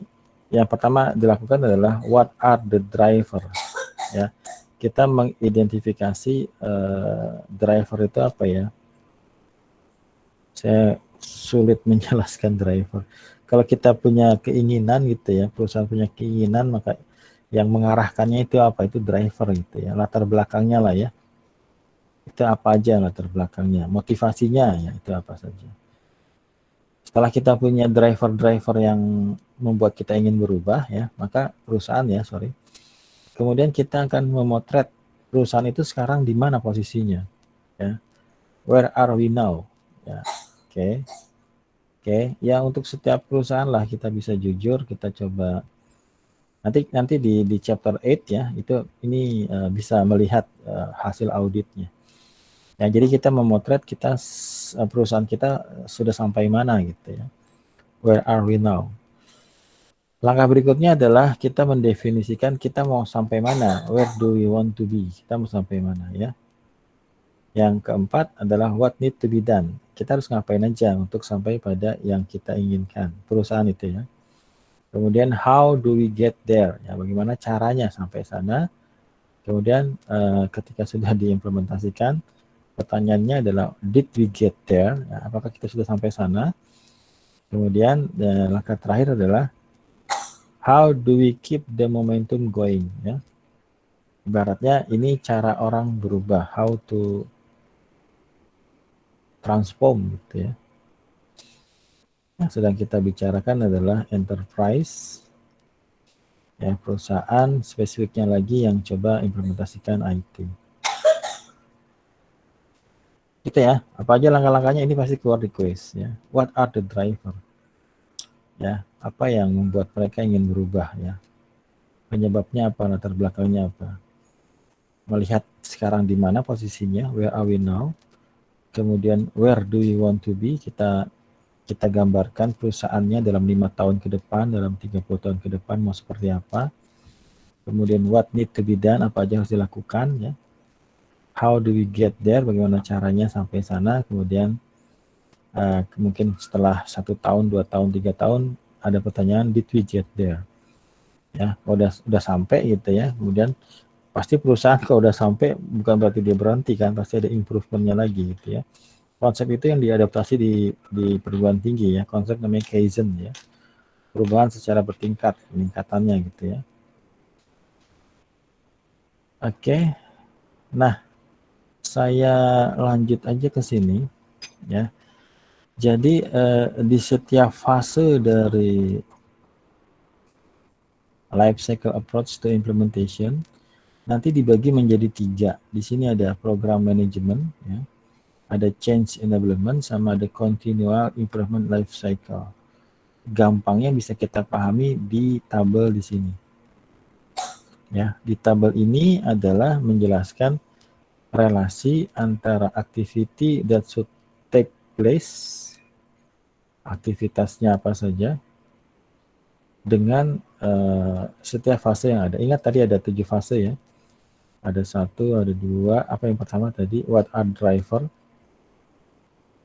yang pertama dilakukan adalah what are the driver ya. Kita mengidentifikasi driver itu apa ya. Saya sulit menjelaskan driver. Kalau kita punya keinginan gitu ya, perusahaan punya keinginan, maka yang mengarahkannya itu apa? Itu driver gitu ya. Latar belakangnya lah ya. Itu apa aja latar belakangnya, motivasinya ya, itu apa saja. Setelah kita punya driver-driver yang membuat kita ingin berubah ya, maka kemudian kita akan memotret perusahaan itu sekarang di mana posisinya ya. Where are we now ya. Oke, ya untuk setiap perusahaan lah kita bisa jujur, kita coba nanti di chapter 8 ya, ini bisa melihat hasil auditnya. Ya, jadi kita memotret perusahaan kita sudah sampai mana gitu ya. Where are we now? Langkah berikutnya adalah kita mendefinisikan kita mau sampai mana. Where do we want to be? Kita mau sampai mana ya. Yang keempat adalah what need to be done. Kita harus ngapain aja untuk sampai pada yang kita inginkan. Perusahaan itu ya. Kemudian how do we get there? Ya, bagaimana caranya sampai sana. Kemudian ketika sudah diimplementasikan, pertanyaannya adalah did we get there? Ya, apakah kita sudah sampai sana? Kemudian langkah terakhir adalah how do we keep the momentum going? Ya. Ibaratnya ini cara orang berubah, how to transform gitu ya. Yang sedang kita bicarakan adalah enterprise, ya, perusahaan, spesifiknya lagi yang coba implementasikan IT. Gitu ya, apa aja langkah-langkahnya ini pasti keluar di quiz ya. What are the driver? Ya, apa yang membuat mereka ingin berubah ya? Penyebabnya apa, latar belakangnya apa? Melihat sekarang di mana posisinya, where are we now? Kemudian where do we want to be? Kita gambarkan perusahaannya dalam 5 tahun ke depan, dalam 30 tahun ke depan mau seperti apa. Kemudian what need to be done, apa aja harus dilakukan ya. How do we get there, bagaimana caranya sampai sana. Kemudian mungkin setelah 1 tahun, 2 tahun, 3 tahun ada pertanyaan did we get there ya. Udah sampai gitu ya. Kemudian pasti perusahaan kalau udah sampai bukan berarti dia berhenti kan, pasti ada improvementnya lagi gitu ya. Konsep itu yang diadaptasi di perguruan tinggi ya, konsep namanya Kaizen ya. perubahan secara bertingkat, peningkatannya gitu ya. Oke, nah saya lanjut aja ke sini ya. Jadi di setiap fase dari life cycle approach to implementation nanti dibagi menjadi 3. Di sini ada program management, ya, ada change enablement, sama ada continual improvement life cycle. Gampangnya bisa kita pahami di tabel di sini. Ya, di tabel ini adalah menjelaskan relasi antara activity that should take place, aktivitasnya apa saja, dengan setiap fase yang ada. Ingat tadi ada 7 fase ya. Ada 1, ada 2. Apa yang pertama tadi? What are driver?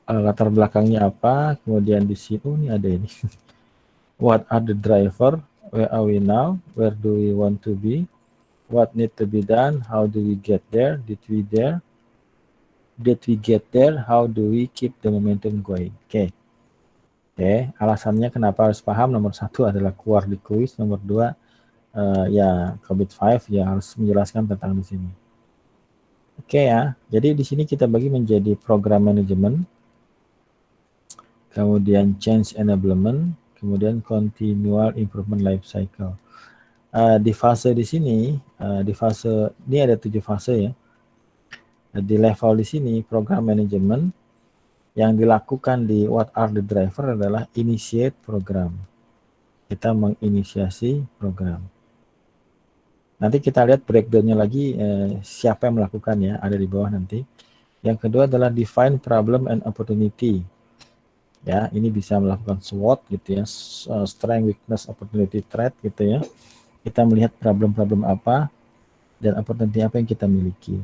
Latar belakangnya apa? Kemudian di sini, ini ada ini. What are the driver? Where are we now? Where do we want to be? What need to be done? How do we get there? Did we there? Did we get there? How do we keep the momentum going? Oke. Alasannya kenapa harus paham? Nomor 1 adalah keluar di kuis. Nomor 2 ya Commit 5 ya harus menjelaskan tentang di sini. Oke ya. Jadi di sini kita bagi menjadi program management, kemudian change enablement, kemudian continual improvement life cycle. Di fase di sini, di fase ini ada 7 fase ya. Di level di sini program management yang dilakukan di what are the driver adalah initiate program. Kita menginisiasi program. Nanti kita lihat breakdown-nya lagi siapa yang melakukan ya, ada di bawah nanti. Yang kedua adalah define problem and opportunity. Ya, ini bisa melakukan SWOT gitu ya, strength, weakness, opportunity, threat gitu ya. Kita melihat problem-problem apa dan opportunity apa yang kita miliki.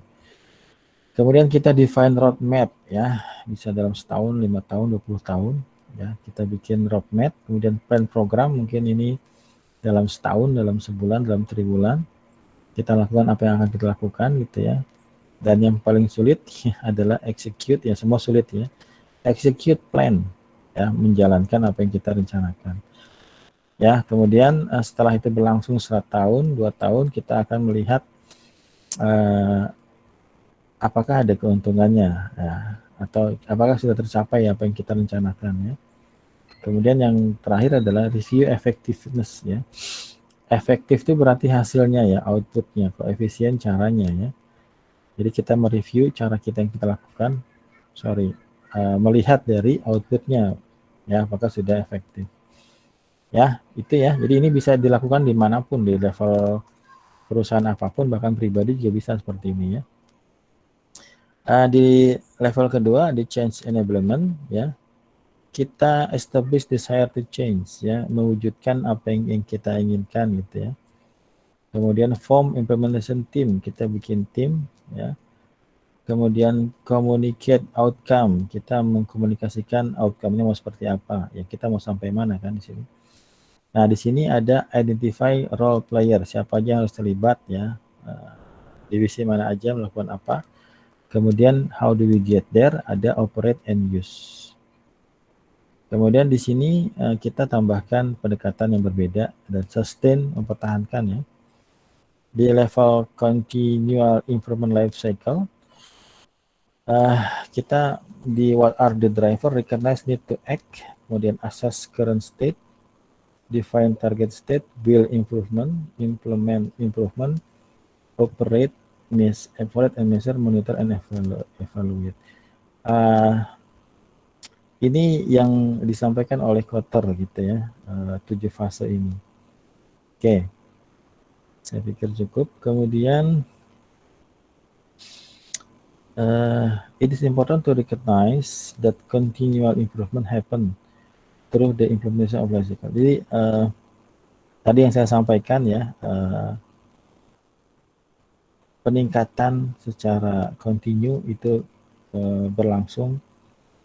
Kemudian kita define roadmap ya, bisa dalam setahun, 5 tahun, 20 tahun ya. Kita bikin roadmap, kemudian plan program mungkin ini dalam setahun, dalam sebulan, dalam 3 bulan. Kita lakukan apa yang akan kita lakukan gitu ya. Dan yang paling sulit adalah execute ya, semua sulit ya. Execute plan ya, menjalankan apa yang kita rencanakan. Ya, kemudian setelah itu berlangsung 1 tahun, 2 tahun, kita akan melihat apakah ada keuntungannya ya, atau apakah sudah tercapai apa yang kita rencanakan ya. Kemudian yang terakhir adalah review effectiveness ya. Efektif itu berarti hasilnya ya, outputnya, koefisien caranya ya. Jadi kita mereview cara kita yang kita lakukan, melihat dari outputnya ya, apakah sudah efektif. Ya, itu ya. Jadi ini bisa dilakukan dimanapun, di level perusahaan apapun, bahkan pribadi juga bisa seperti ini ya. Di level kedua, di change enablement ya, kita establish desire to change ya, mewujudkan apa yang kita inginkan gitu ya. Kemudian form implementation team, kita bikin tim ya. Kemudian communicate outcome, kita mengkomunikasikan outcome-nya mau seperti apa ya, kita mau sampai mana kan di sini. Nah, di sini ada identify role player, siapa aja yang harus terlibat ya, divisi mana aja melakukan apa. Kemudian how do we get there, ada operate and use. Kemudian di sini kita tambahkan pendekatan yang berbeda dan sustain, mempertahankan ya. Di level continual improvement life cycle, kita di what are the driver, recognize need to act, kemudian assess current state, define target state, build improvement, implement improvement, operate, evaluate and measure, monitor and evaluate. Ini yang disampaikan oleh Kotter gitu ya, 7 fase ini. Oke, saya pikir cukup. Kemudian it is important to recognize that continual improvement happen through the implementation of life cycle. Jadi tadi yang saya sampaikan ya, peningkatan secara kontinu itu berlangsung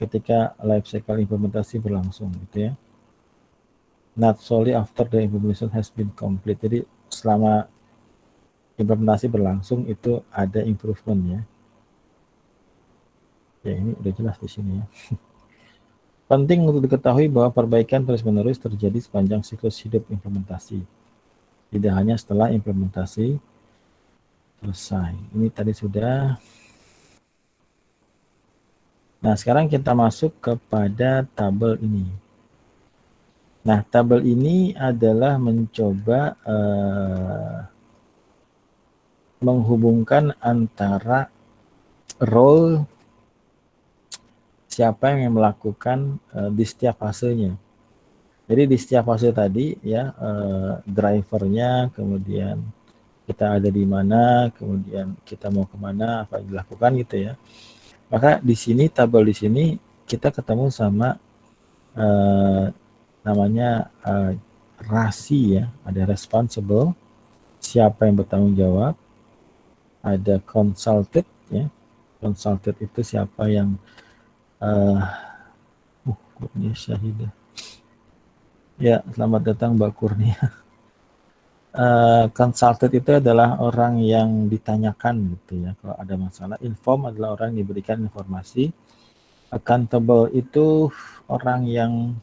ketika life cycle implementasi berlangsung gitu ya. Not solely after the implementation has been complete. Jadi selama implementasi berlangsung itu ada improvement ya. Ya ini udah jelas di sini ya. Penting untuk diketahui bahwa perbaikan terus-menerus terjadi sepanjang siklus hidup implementasi. Tidak hanya setelah implementasi selesai. Ini tadi sudah. Nah, sekarang kita masuk kepada tabel ini. Nah, tabel ini adalah mencoba menghubungkan antara role siapa yang melakukan di setiap fasenya. Jadi di setiap fase tadi ya drivernya, kemudian kita ada di mana, kemudian kita mau kemana, apa yang dilakukan gitu ya. Maka di sini tabel di sini kita ketemu sama namanya rasi ya, ada responsible, siapa yang bertanggung jawab, ada consulted ya, consulted itu siapa yang Kurnia Syahidah. Ya, selamat datang Mbak Kurnia. Consulted itu adalah orang yang ditanyakan gitu ya, kalau ada masalah. Inform adalah orang yang diberikan informasi. Accountable itu orang yang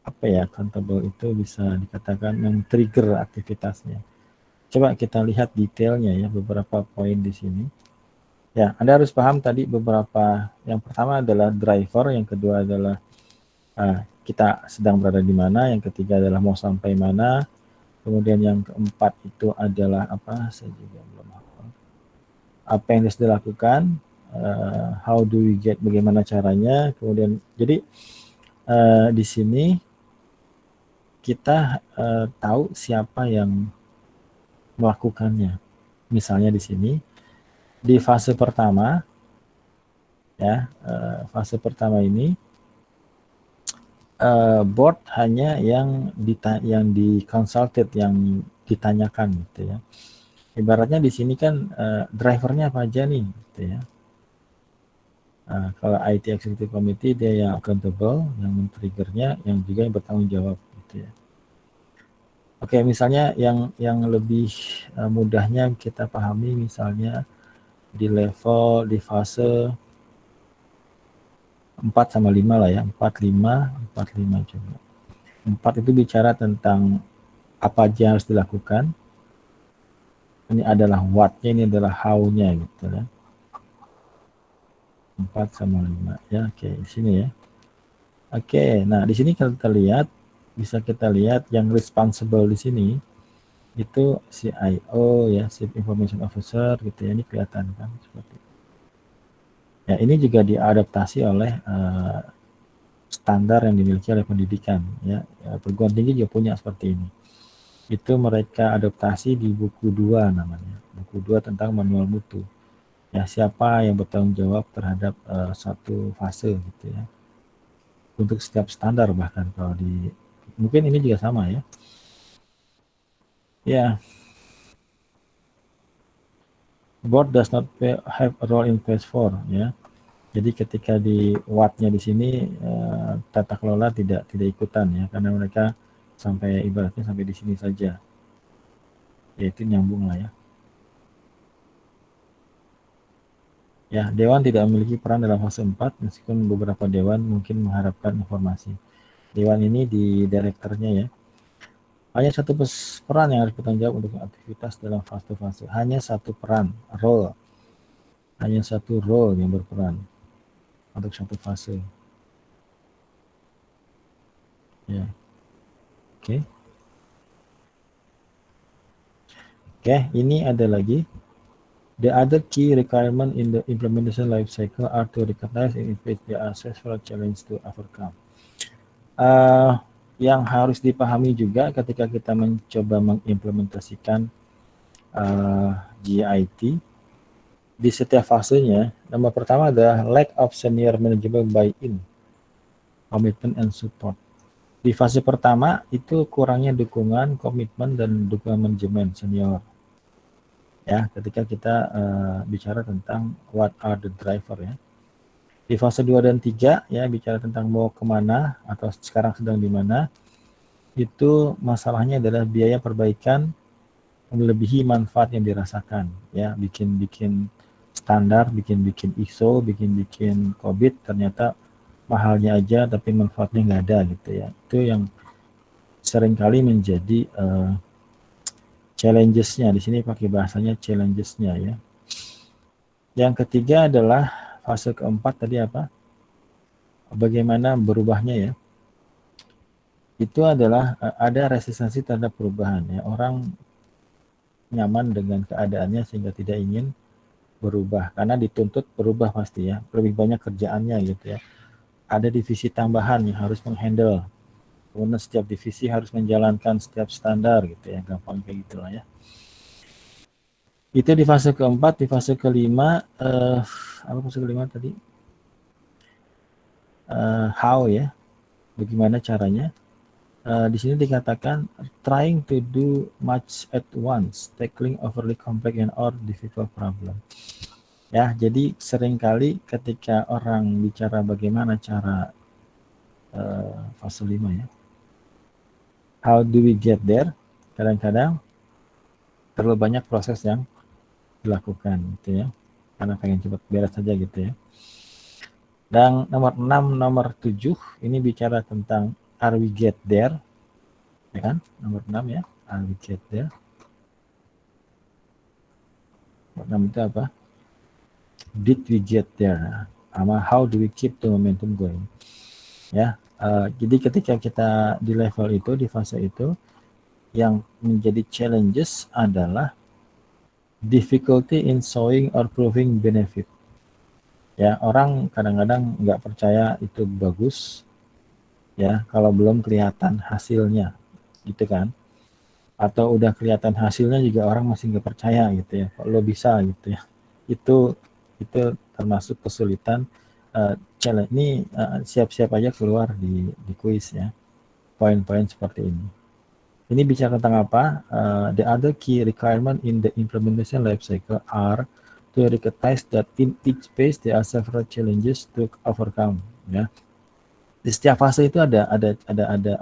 apa ya, accountable itu bisa dikatakan men-trigger aktivitasnya. Coba kita lihat detailnya ya, beberapa poin di sini. Ya, Anda harus paham tadi beberapa. Yang pertama adalah driver, yang kedua adalah kita sedang berada di mana, yang ketiga adalah mau sampai mana, kemudian yang keempat itu adalah apa? Saya juga belum hafal. Apa yang harus dilakukan? How do we get? Bagaimana caranya? Kemudian jadi di sini kita tahu siapa yang melakukannya. Misalnya di sini di fase pertama ya, fase pertama ini board hanya yang di consulted, yang ditanyakan gitu ya. Ibaratnya di sini kan drivernya apa aja nih gitu ya. Kalau IT Executive Committee dia yang accountable, yang men-triggernya, yang juga yang bertanggung jawab gitu ya. Oke, misalnya yang lebih mudahnya kita pahami misalnya di level, di fase 4 sama 5 lah ya, 4, 5 coba. 4 itu bicara tentang apa aja yang harus dilakukan. Ini adalah what-nya, ini adalah how-nya gitu ya. 4 sama 5 ya, oke, di sini ya. Oke, nah di sini kalau kita lihat, bisa kita lihat yang responsible di sini itu CIO ya, Chief Information Officer gitu ya, ini kelihatan kan seperti itu. Ya, ini juga diadaptasi oleh standar yang dimiliki oleh pendidikan ya. Perguruan tinggi juga punya seperti ini. Itu mereka adaptasi di buku 2 namanya. Buku 2 tentang manual mutu. Ya, siapa yang bertanggung jawab terhadap satu fase gitu ya. Untuk setiap standar bahkan kalau di mungkin ini juga sama ya. Ya. Board does not have a role in phase 4 ya. Jadi ketika di what-nya di sini tata kelola tidak ikutan ya, karena mereka sampai ibaratnya sampai di sini saja. Yaitu nyambung lah ya. Ya, dewan tidak memiliki peran dalam fase 4 meskipun beberapa dewan mungkin mengharapkan informasi. Dewan ini di direkturnya ya. Hanya satu peran yang harus bertanggung jawab untuk aktivitas dalam fase-fase. Hanya satu peran, role. Hanya satu role yang berperan untuk satu fase. Ya. Oke. Oke, ini ada lagi. The other key requirement in the implementation life cycle are to recognize and in which there are several challenges to overcome. Yang harus dipahami juga ketika kita mencoba mengimplementasikan GIT di setiap fasenya. Nomor pertama adalah lack of senior manageable buy-in, commitment and support. Di fase pertama itu kurangnya dukungan, komitmen dan dukungan manajemen senior. Ya, ketika kita bicara tentang what are the driver ya. Di fase 2 dan 3 ya, bicara tentang mau kemana atau sekarang sedang di mana, itu masalahnya adalah biaya perbaikan melebihi manfaat yang dirasakan ya, bikin standar, bikin ISO, bikin COVID, ternyata mahalnya aja tapi manfaatnya nggak ada gitu ya. Itu yang seringkali menjadi challenges-nya. Di sini pakai bahasanya challenges-nya ya. Yang ketiga adalah fase keempat tadi apa? Bagaimana berubahnya ya? Itu adalah ada resistensi terhadap perubahan ya. Orang nyaman dengan keadaannya sehingga tidak ingin berubah karena dituntut berubah pasti ya. Lebih banyak kerjaannya gitu ya. Ada divisi tambahan yang harus menghandle. Kemudian setiap divisi harus menjalankan setiap standar gitu ya. Gampang kayak gitulah ya. Itu di fase keempat. Di fase kelima apa fase kelima tadi? How ya. Bagaimana caranya? Di sini dikatakan trying to do much at once, tackling overly complex and or difficult problem. Ya, jadi seringkali ketika orang bicara bagaimana cara fase 5 ya. How do we get there? Kadang-kadang terlalu banyak proses yang dilakukan gitu ya. Karena pengen cepat beres saja gitu ya. Dan nomor 6, nomor 7 ini bicara tentang are we get there? Ya kan? Nomor 6 ya, are we get there? Nomor 6 itu apa? Did we get there? Sama how do we keep the momentum going? Ya, jadi ketika kita di level itu, di fase itu, yang menjadi challenges adalah difficulty in showing or proving benefit. Ya, orang kadang-kadang nggak percaya itu bagus, ya, kalau belum kelihatan hasilnya, gitu kan? Atau udah kelihatan hasilnya juga orang masih nggak percaya gitu ya, kok lo bisa gitu ya. Itu termasuk kesulitan challenge ini. Siap-siap aja keluar di kuis ya, poin-poin seperti ini. Ini bicara tentang apa? The other key requirement in the implementation life cycle are to recognize that in each phase there are several challenges to overcome. Ya, di setiap fase itu ada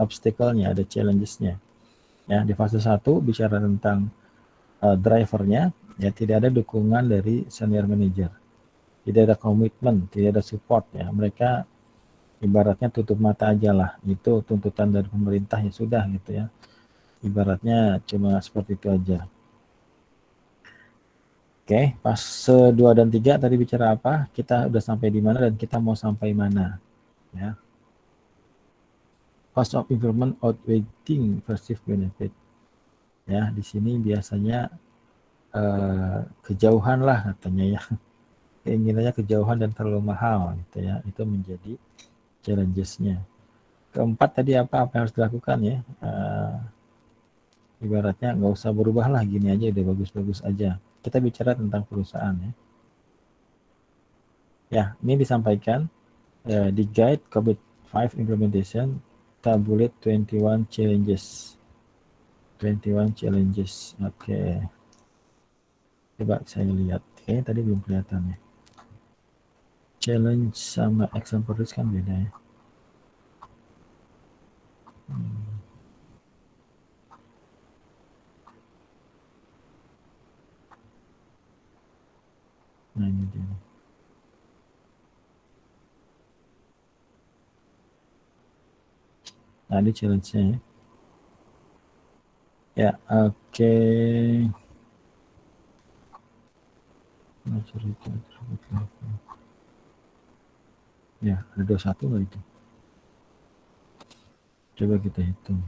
obstacle-nya, ada challenges-nya. Ya, di fase 1 bicara tentang drivernya, ya tidak ada dukungan dari senior manager, tidak ada komitmen, tidak ada support ya. Mereka ibaratnya tutup mata aja lah. Itu tuntutan dari pemerintah ya sudah gitu ya. Ibaratnya cuma seperti itu aja. Oke, fase 2 dan 3 tadi bicara apa? Kita udah sampai di mana dan kita mau sampai mana, ya. Cost of improvement outweighing perceived benefit. Ya, di sini biasanya kejauhan lah katanya ya. Keinginannya kejauhan dan terlalu mahal gitu ya. Itu menjadi challenges-nya. Keempat tadi apa yang harus dilakukan ya? Ibaratnya nggak usah berubah lah, gini aja udah bagus-bagus aja. Kita bicara tentang perusahaan ya. Ya, ini disampaikan di guide COVID-5 implementation tabulate 21 challenges. 21 challenges. Oke. Coba saya lihat. Oke, tadi belum kelihatan ya. Challenge sama exemplaris kan beda ya. Nah, ini dia. Nah, ini challenge-nya ya. Ya, oke. Ya, ada 21 nggak itu? Coba kita hitung.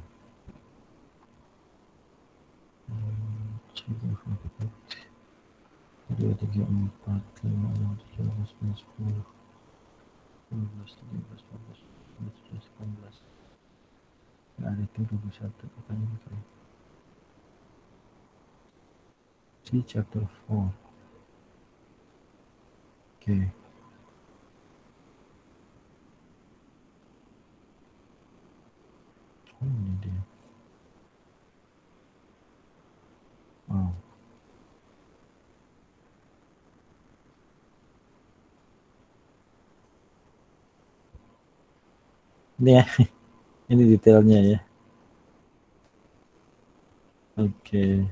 2, 3, 4, 5, 6, 7, 8, 9, 10, 12, 13, 14, 15, 16, 18. Nggak ada itu 21. Apanya ini kali? See chapter 4. Oke. Oh, ini dia. Wow. Ini ya, ini detailnya ya. Oke.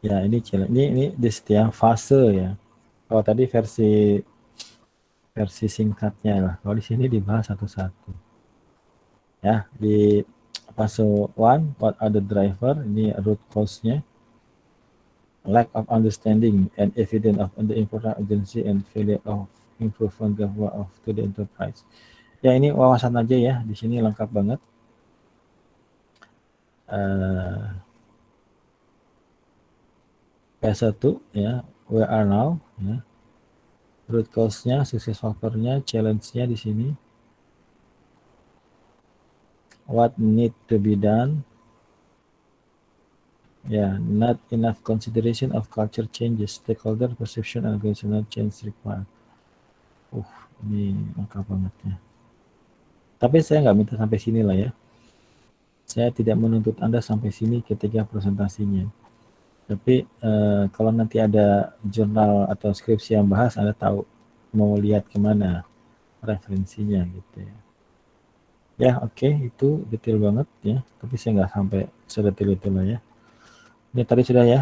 Ya, ini challenge. Ini di setiap fase ya. Kalau tadi versi singkatnya lah. Kalau di sini dibahas satu-satu. Ya, di fase 1, what are the driver? Ini root cause-nya. Lack of understanding and evidence of the important urgency and failure of improvement government of to the enterprise. Ya, ini wawasan aja ya. Di sini lengkap banget. P1 ya, where are now ya. Root cause-nya, success factor-nya, challenge-nya di sini. What need to be done? Ya, not enough consideration of culture changes, stakeholder perception, and organizational change required. Ini lengkap banget ya. Tapi saya nggak minta sampai sini lah ya. Saya tidak menuntut Anda sampai sini ketika presentasinya. Tapi kalau nanti ada jurnal atau skripsi yang bahas, Anda tahu mau lihat kemana referensinya gitu ya. Ya, oke, itu detail banget ya. Tapi saya nggak sampai sedetail itu lah ya. Ini tadi sudah ya.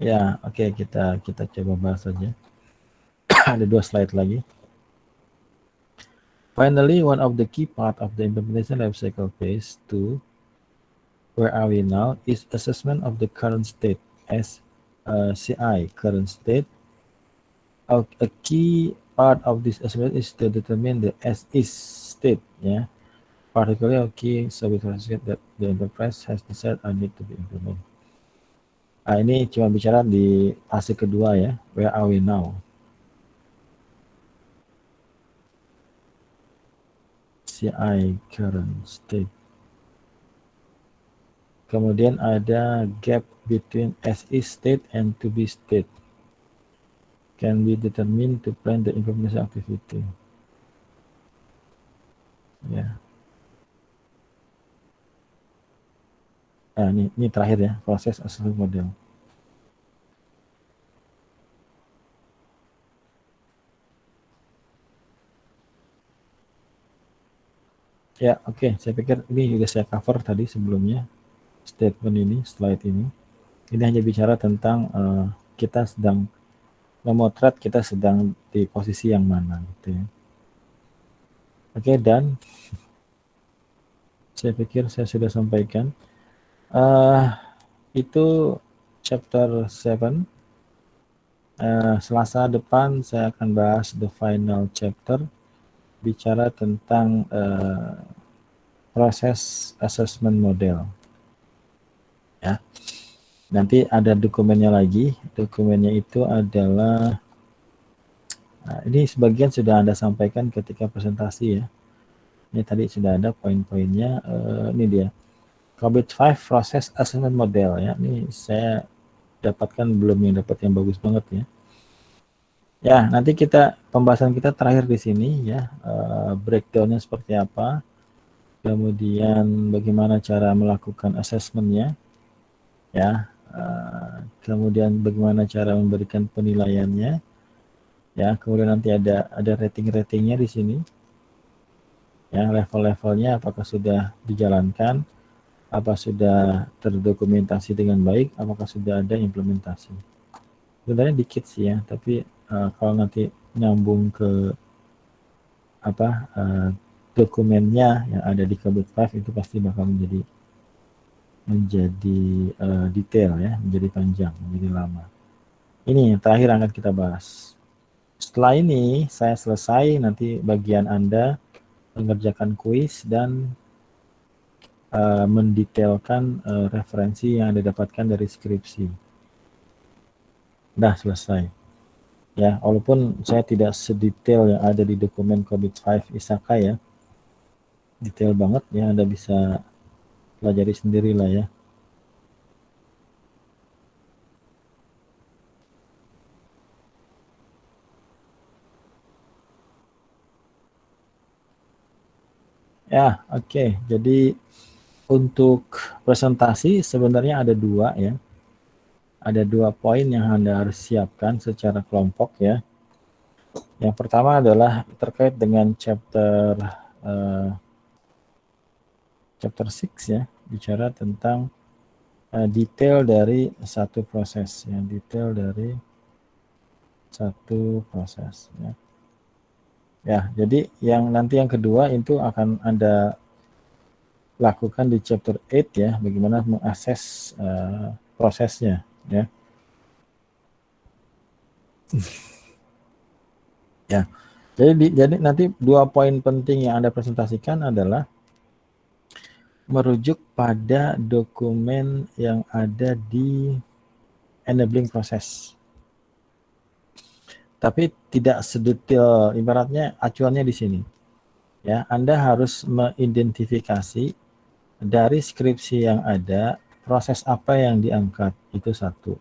Ya, oke, kita coba bahas saja. Ada 2 slide lagi. Finally, one of the key part of the implementation life cycle phase 2, where are we now, is assessment of the current state as CI, current state. A key part of this assessment is to determine the as is state, yeah. Particularly a key service that the enterprise has decided and need to be implemented. Nah, ini cuma bicara di fase kedua ya, where are we now? CI current state. Kemudian ada gap between as is state and to be state. Can be determined to plan the implementation activity. Ya. Nah, ini terakhir ya, proses assessment model. Ya, oke. Saya pikir ini juga saya cover tadi sebelumnya. Statement ini, slide ini. Ini hanya bicara tentang kita sedang memotret kita sedang di posisi yang mana gitu ya. Oke, dan saya pikir saya sudah sampaikan. Itu chapter 7. Selasa depan saya akan bahas the final chapter, bicara tentang proses assessment model. Ya. Nanti ada dokumennya lagi. Dokumennya itu adalah ini sebagian sudah Anda sampaikan ketika presentasi ya. Ini tadi sudah ada poin-poinnya. Ini dia. COVID-5 Process Assessment Model ya. Ini saya dapatkan belum yang dapat yang bagus banget ya. Ya, nanti pembahasan kita terakhir di sini ya. Breakdown-nya seperti apa. Kemudian bagaimana cara melakukan assessment-nya. Ya. Kemudian bagaimana cara memberikan penilaiannya. Ya, kemudian nanti ada rating-ratingnya di sini. Ya, level-levelnya apakah sudah dijalankan, apa sudah terdokumentasi dengan baik, apakah sudah ada implementasi. Sebenarnya dikit sih ya, tapi kalau nanti nyambung ke dokumennya yang ada di COVID-5 itu pasti bakal menjadi detail ya, menjadi panjang, menjadi lama. Ini yang terakhir akan kita bahas. Setelah ini saya selesai, nanti bagian Anda mengerjakan kuis dan mendetailkan referensi yang Anda dapatkan dari skripsi. Udah selesai. Ya, walaupun saya tidak sedetail yang ada di dokumen COVID-5 ISAKA ya. Detail banget ya, Anda bisa pelajari sendiri lah ya. Ya, oke. Jadi untuk presentasi sebenarnya ada 2 ya. Ada 2 poin yang Anda harus siapkan secara kelompok ya. Yang pertama adalah terkait dengan chapter chapter 6 ya, bicara tentang detail dari satu proses, ya, detail dari satu proses. Ya. Ya, jadi nanti yang kedua itu akan Anda lakukan di chapter 8 ya, bagaimana mengakses prosesnya ya. Ya. Jadi nanti 2 poin penting yang Anda presentasikan adalah merujuk pada dokumen yang ada di enabling proses. Tapi tidak sedetail, ibaratnya acuannya di sini. Ya, Anda harus mengidentifikasi dari skripsi yang ada, proses apa yang diangkat, itu satu.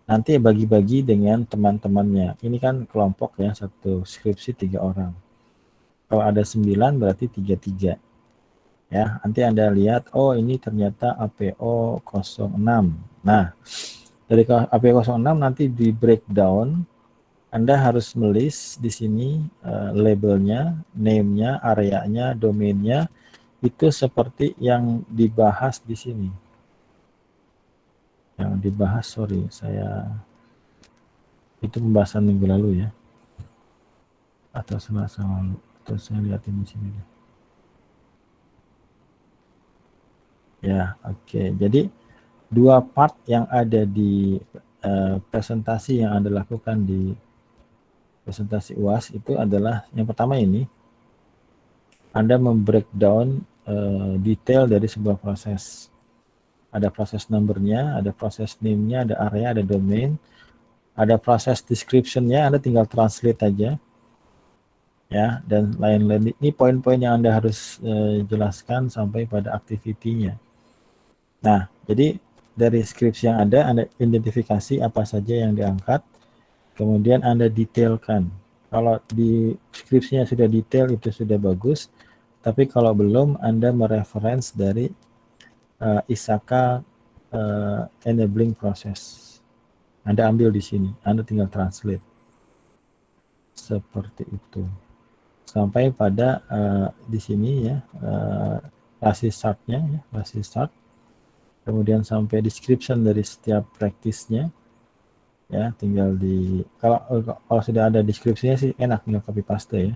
Nanti bagi-bagi dengan teman-temannya. Ini kan kelompok ya, satu skripsi 3 orang. Kalau ada 9 berarti 3-3. Ya, nanti Anda lihat, oh ini ternyata APO 06. Nah, dari APO 06 nanti di breakdown, Anda harus melis di sini labelnya, name-nya, areanya, domainnya, itu seperti yang dibahas di sini. Yang dibahas, sorry, itu pembahasan minggu lalu ya. Atau Selasa lalu. Atau saya lihatin di sini. Ya, oke. Jadi, 2 part yang ada di presentasi yang Anda lakukan di presentasi UAS itu adalah yang pertama ini, Anda membreakdown detail dari sebuah proses. Ada proses number-nya, ada proses name-nya, ada area, ada domain, ada proses description-nya, Anda tinggal translate aja. Ya, dan lain-lain. Ini poin-poin yang Anda harus jelaskan sampai pada activity-nya. Nah, jadi dari skripsi yang ada, Anda identifikasi apa saja yang diangkat, kemudian Anda detailkan. Kalau di skripsinya sudah detail, itu sudah bagus. Tapi kalau belum, Anda mereference dari ISAKA enabling process. Anda ambil di sini, Anda tinggal translate. Seperti itu. Sampai pada di sini ya, basis start-nya, ya, basis start. Kemudian sampai description dari setiap practice-nya. Ya, tinggal kalau sudah ada deskripsinya sih enak, tinggal copy paste ya.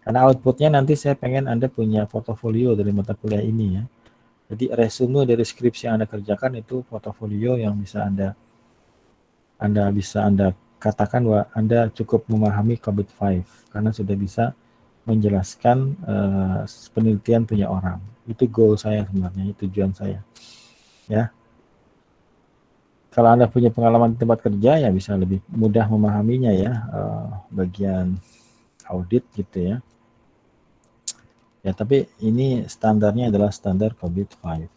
Karena outputnya nanti saya pengen Anda punya portofolio dari mata kuliah ini ya. Jadi resume dari skripsi yang Anda kerjakan itu portofolio yang bisa Anda katakan bahwa Anda cukup memahami COVID 5 karena sudah bisa menjelaskan penelitian punya orang. Itu goal saya sebenarnya, itu tujuan saya. Ya. Kalau Anda punya pengalaman di tempat kerja ya bisa lebih mudah memahaminya ya, bagian audit gitu ya. Ya, tapi ini standarnya adalah standar COVID 5.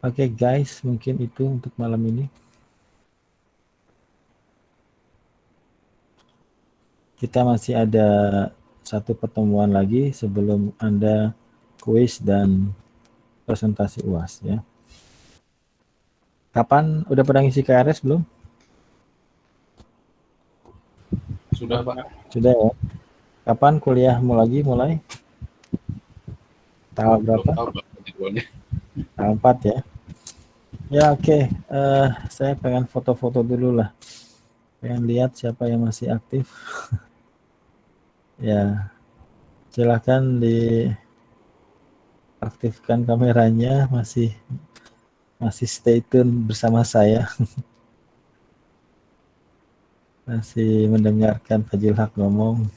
Oke guys, mungkin itu untuk malam ini. Kita masih ada satu pertemuan lagi sebelum Anda kuis dan presentasi UAS ya. Kapan? Udah pernah ngisi KRS belum? Sudah, Pak. Sudah ya. Kapan kuliahmu lagi mulai? Tanggal berapa? Tanggal 4 ya. Ya oke. Saya pengen foto-foto dulu lah. Pengen lihat siapa yang masih aktif. Ya. Silahkan diaktifkan kameranya, masih stay tune bersama saya. Masih mendengarkan Fajil Haq ngomong.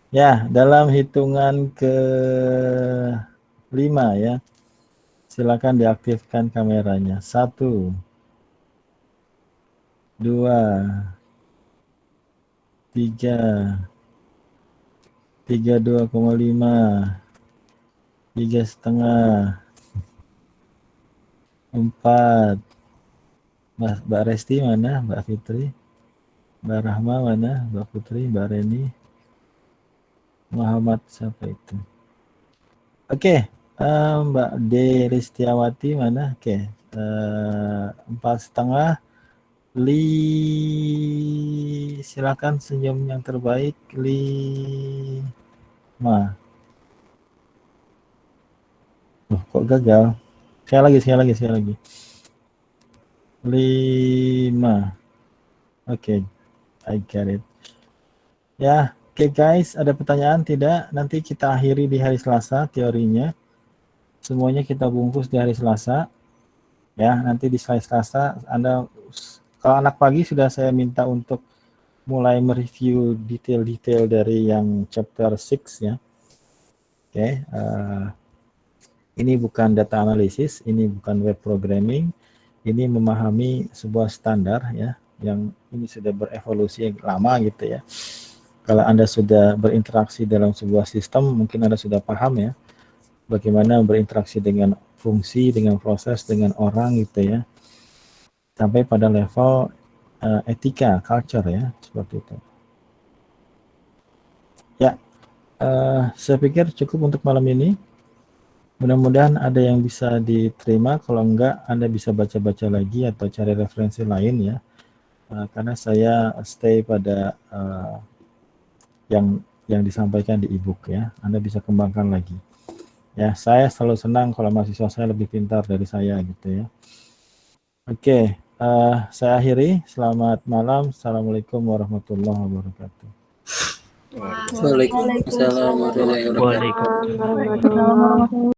Ya, dalam hitungan ke-5 ya. Silakan diaktifkan kameranya. 1, 2, 3, 32,5, 3,5, 4. Mbak Resti mana? Mbak Fitri? Mbak Rahma mana? Mbak Putri? Mbak Reni? Muhammad siapa itu? Oke, Mbak D. Ristiawati mana? Oke, 4,5. silakan senyum yang terbaik. 5. Oh, kok gagal? Sekali lagi. 5. Oke, I get it. Ya, oke guys, ada pertanyaan tidak? Nanti kita akhiri di hari Selasa teorinya. Semuanya kita bungkus di hari Selasa. Ya, nanti di hari Selasa Anda, kalau anak pagi sudah saya minta untuk mulai mereview detail-detail dari yang chapter 6 ya. Oke, ini bukan data analisis, ini bukan web programming, ini memahami sebuah standar ya, yang ini sudah berevolusi lama gitu ya. Kalau Anda sudah berinteraksi dalam sebuah sistem, mungkin Anda sudah paham ya, bagaimana berinteraksi dengan fungsi, dengan proses, dengan orang gitu ya, sampai pada level etika, culture ya, seperti itu. Ya, saya pikir cukup untuk malam ini. Mudah-mudahan ada yang bisa diterima, kalau enggak Anda bisa baca-baca lagi atau cari referensi lain ya, karena saya stay pada yang disampaikan di e-book ya, Anda bisa kembangkan lagi. Ya, saya selalu senang kalau mahasiswa saya lebih pintar dari saya gitu ya. Oke, saya akhiri. Selamat malam. Assalamualaikum warahmatullahi wabarakatuh. Waalaikumsalam warahmatullahi wabarakatuh. Waalaikumsalam warahmatullahi wabarakatuh.